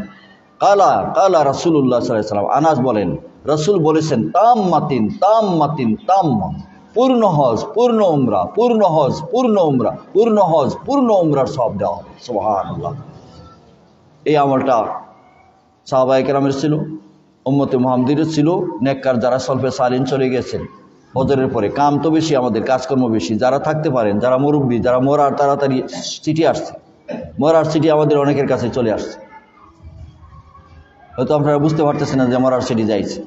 কালা কালা রাসূলুল্লাহ সাল্লাল্লাহু আলাইহি সাল্লাম, আনাস বলেন রাসূল বলেছেন তাম্মাতিন তাম্মাতিন তাম্মা, পূর্ণ হজ পূর্ণ উমরা, পূর্ণ হজ পূর্ণ উমরা, পূর্ণ হজ পূর্ণ উমরার সওয়াব দেওয়া হবে। সুবহানাল্লাহ। এই আমলটা সাহাবায়ে কেরামের ছিল, উম্মতে মুহাম্মাদের ছিল, নেককার যারা সলফে সালিন চলে গেছেন হজরের পরে। কাম তো বেশি, আমাদের কাজকর্ম বেশি, যারা থাকতে পারেন, যারা মুরব্বী, যারা মরার তাড়াতাড়ি চিঠি আসছে, মরার চিঠি আমাদের অনেকের কাছে চলে আসছে, হয়তো আপনারা বুঝতে পারতেছেন না যে মরার চিঠি যাইছে।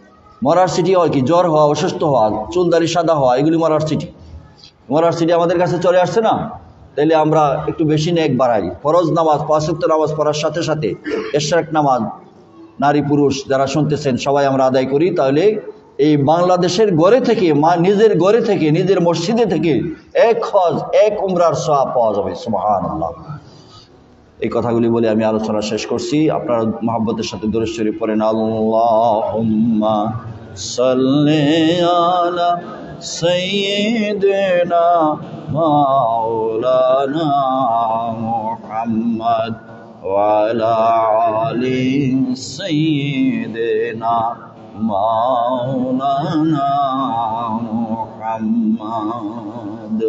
মরার চিঠি হয় কি, জ্বর হওয়া, অসুস্থ হওয়া, চুলদারি সাদা হওয়া, এগুলি মরার চিঠি। মরার চিঠি আমাদের কাছে চলে আসছে না, তাইলে আমরা একটু বেশি নেক বাড়াই। ফরজ নামাজ 5 ওয়াক্ত নামাজ পড়ার সাথে সাথে ইশরাক নামাজ নারী পুরুষ যারা শুনতেছেন সবাই আমরা আদায় করি, তাহলে এই বাংলাদেশের ঘরে থেকে, নিজের ঘরে থেকে, নিজের মসজিদে থেকে এক হজ এক উমরার সওয়াব পাওয়া যাবে। সুবহানাল্লাহ। এই কথাগুলি বলে আমি আলোচনা শেষ করছি। আপনারা মহব্বতের সাথে দরুদ শরীফ পড়েন। আল্লাহুম্মা সাল্লি আলা সাইয়্যিদিনা মাওলানা মুহাম্মদ ওয়া আলা আলি সাইয়্যিদিনা মাওলানা মুহাম্মদ।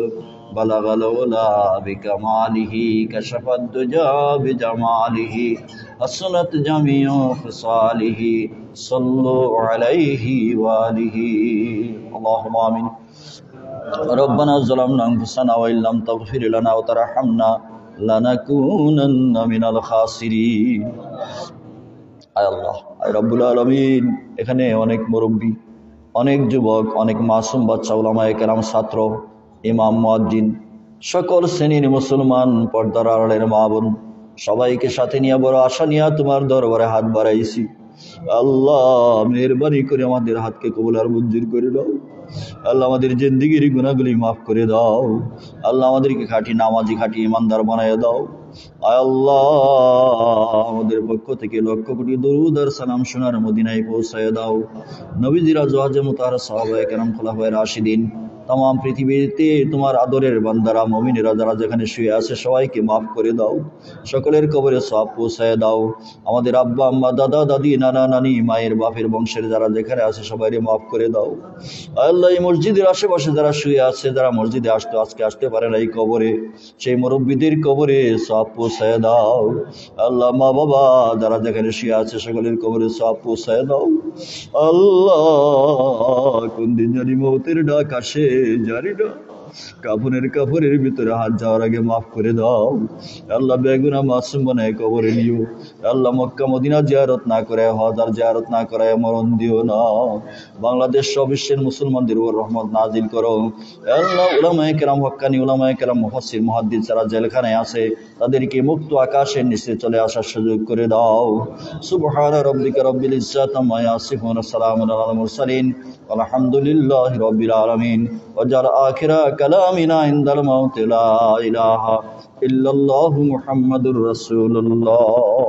بلغ العلا بكماله كشف الدجى بجماله حسنت جميع خصاله صلوا عليه وآله اللهم آمين ربنا ظلمنا أنفسنا وإن لم تغفر لنا وترحمنا لنكونن من الخاسرين আয় আল্লাহ, আয় রব্বুল আলামিন, এখানে অনেক মুরব্বী, অনেক যুবক, অনেক মাসুম বাচ্চা, উলামায়ে কেরাম, ছাত্র, ইমাম, মুয়াজ্জিন, সকল শ্রেণীর মুসলমান, পর্দার আড়ালের মা বোন, সবাইকে সাথে নিয়ে বড় আশা নিয়ে তোমার দরবারে হাত বাড়াইছি। আল্লাহ মেহেরবানি করে আমাদের হাতকে কবুল আর মঞ্জুর করে দাও। আল্লাহ আমাদের জিন্দেগির গুনাহগুলি মাফ করে দাও। আল্লাহ আমাদেরকে খাঁটি নামাজি, খাঁটি ইমানদার বানায় দাও। আয় আল্লাহ আমাদের পক্ষ থেকে লক্ষ কোটি দরুদ আর সালাম সোনার মদিনায় পৌঁছায় দাও। নবীজির আজওয়াজে মুতাহহারা, সাহাবায়ে কেরাম, খুলাফায়ে রাশিদিন, तमाम পৃথিবীতে তোমার আদরের বান্দারা মুমিনেরা যারা যেখানে শুয়ে আছে সবাইকে মাফ করে দাও, সকলের কবরে সওয়াব পৌঁছায় দাও। আমাদের আব্বা আম্মা, দাদা দাদি, নানা নানি, মায়ের বাপের বংশের যারা যেখানে আছে সবাইকে মাফ করে দাও। আল্লাহ এই মসজিদের আশেপাশে যারা শুয়ে আছে, যারা মসজিদে আজকে আসতে পারে না, এই কবরে, সেই মুরব্বীদের কবরে সওয়াব পৌঁছায় দাও। আল্লাহ মা বাবা যারা যেখানে শুয়ে আছে সকলের কবরে সওয়াব পৌঁছায় দাও। আল্লাহ কোন দিন জানি মৌতের ডাক আসে জানি না, কাফনের ভিতরে হাত যাওয়ার আগে মাফ করে দাও। আল্লাহ বেগুনা মাসুম বানায় কবরে নিও। আল্লাহ মক্কা মদিনা জিয়ারত না করে, হজ আর জিয়ারত না করায় মরণ দিও না। বাংলাদেশ সহ বিশ্বের মুসলমানদের উপর রহমত নাজিল করো। আল্লাহ উলামায়ে কেরাম, হক্কানি উলামায়ে কেরাম, মুফাসসির, মুহাদ্দিস যারা জেলখানায় আছে তাদেরকে মুক্ত আকাশের নিচে চলে আসার সুযোগ করে দাও। সুবহানা রাব্বিকা রাব্বিল ইজ্জাতি আম্মা ইয়াসিফুন, সালামুন আলাল মুরসালিন, আলহামদুলিল্লাহি রাব্বিল আলামিন। ওয়াজাল আখিরা কালামিনা ইনদাল মাউত লা ইলাহা ইল্লাল্লাহু মুহাম্মাদুর রাসূলুল্লাহ।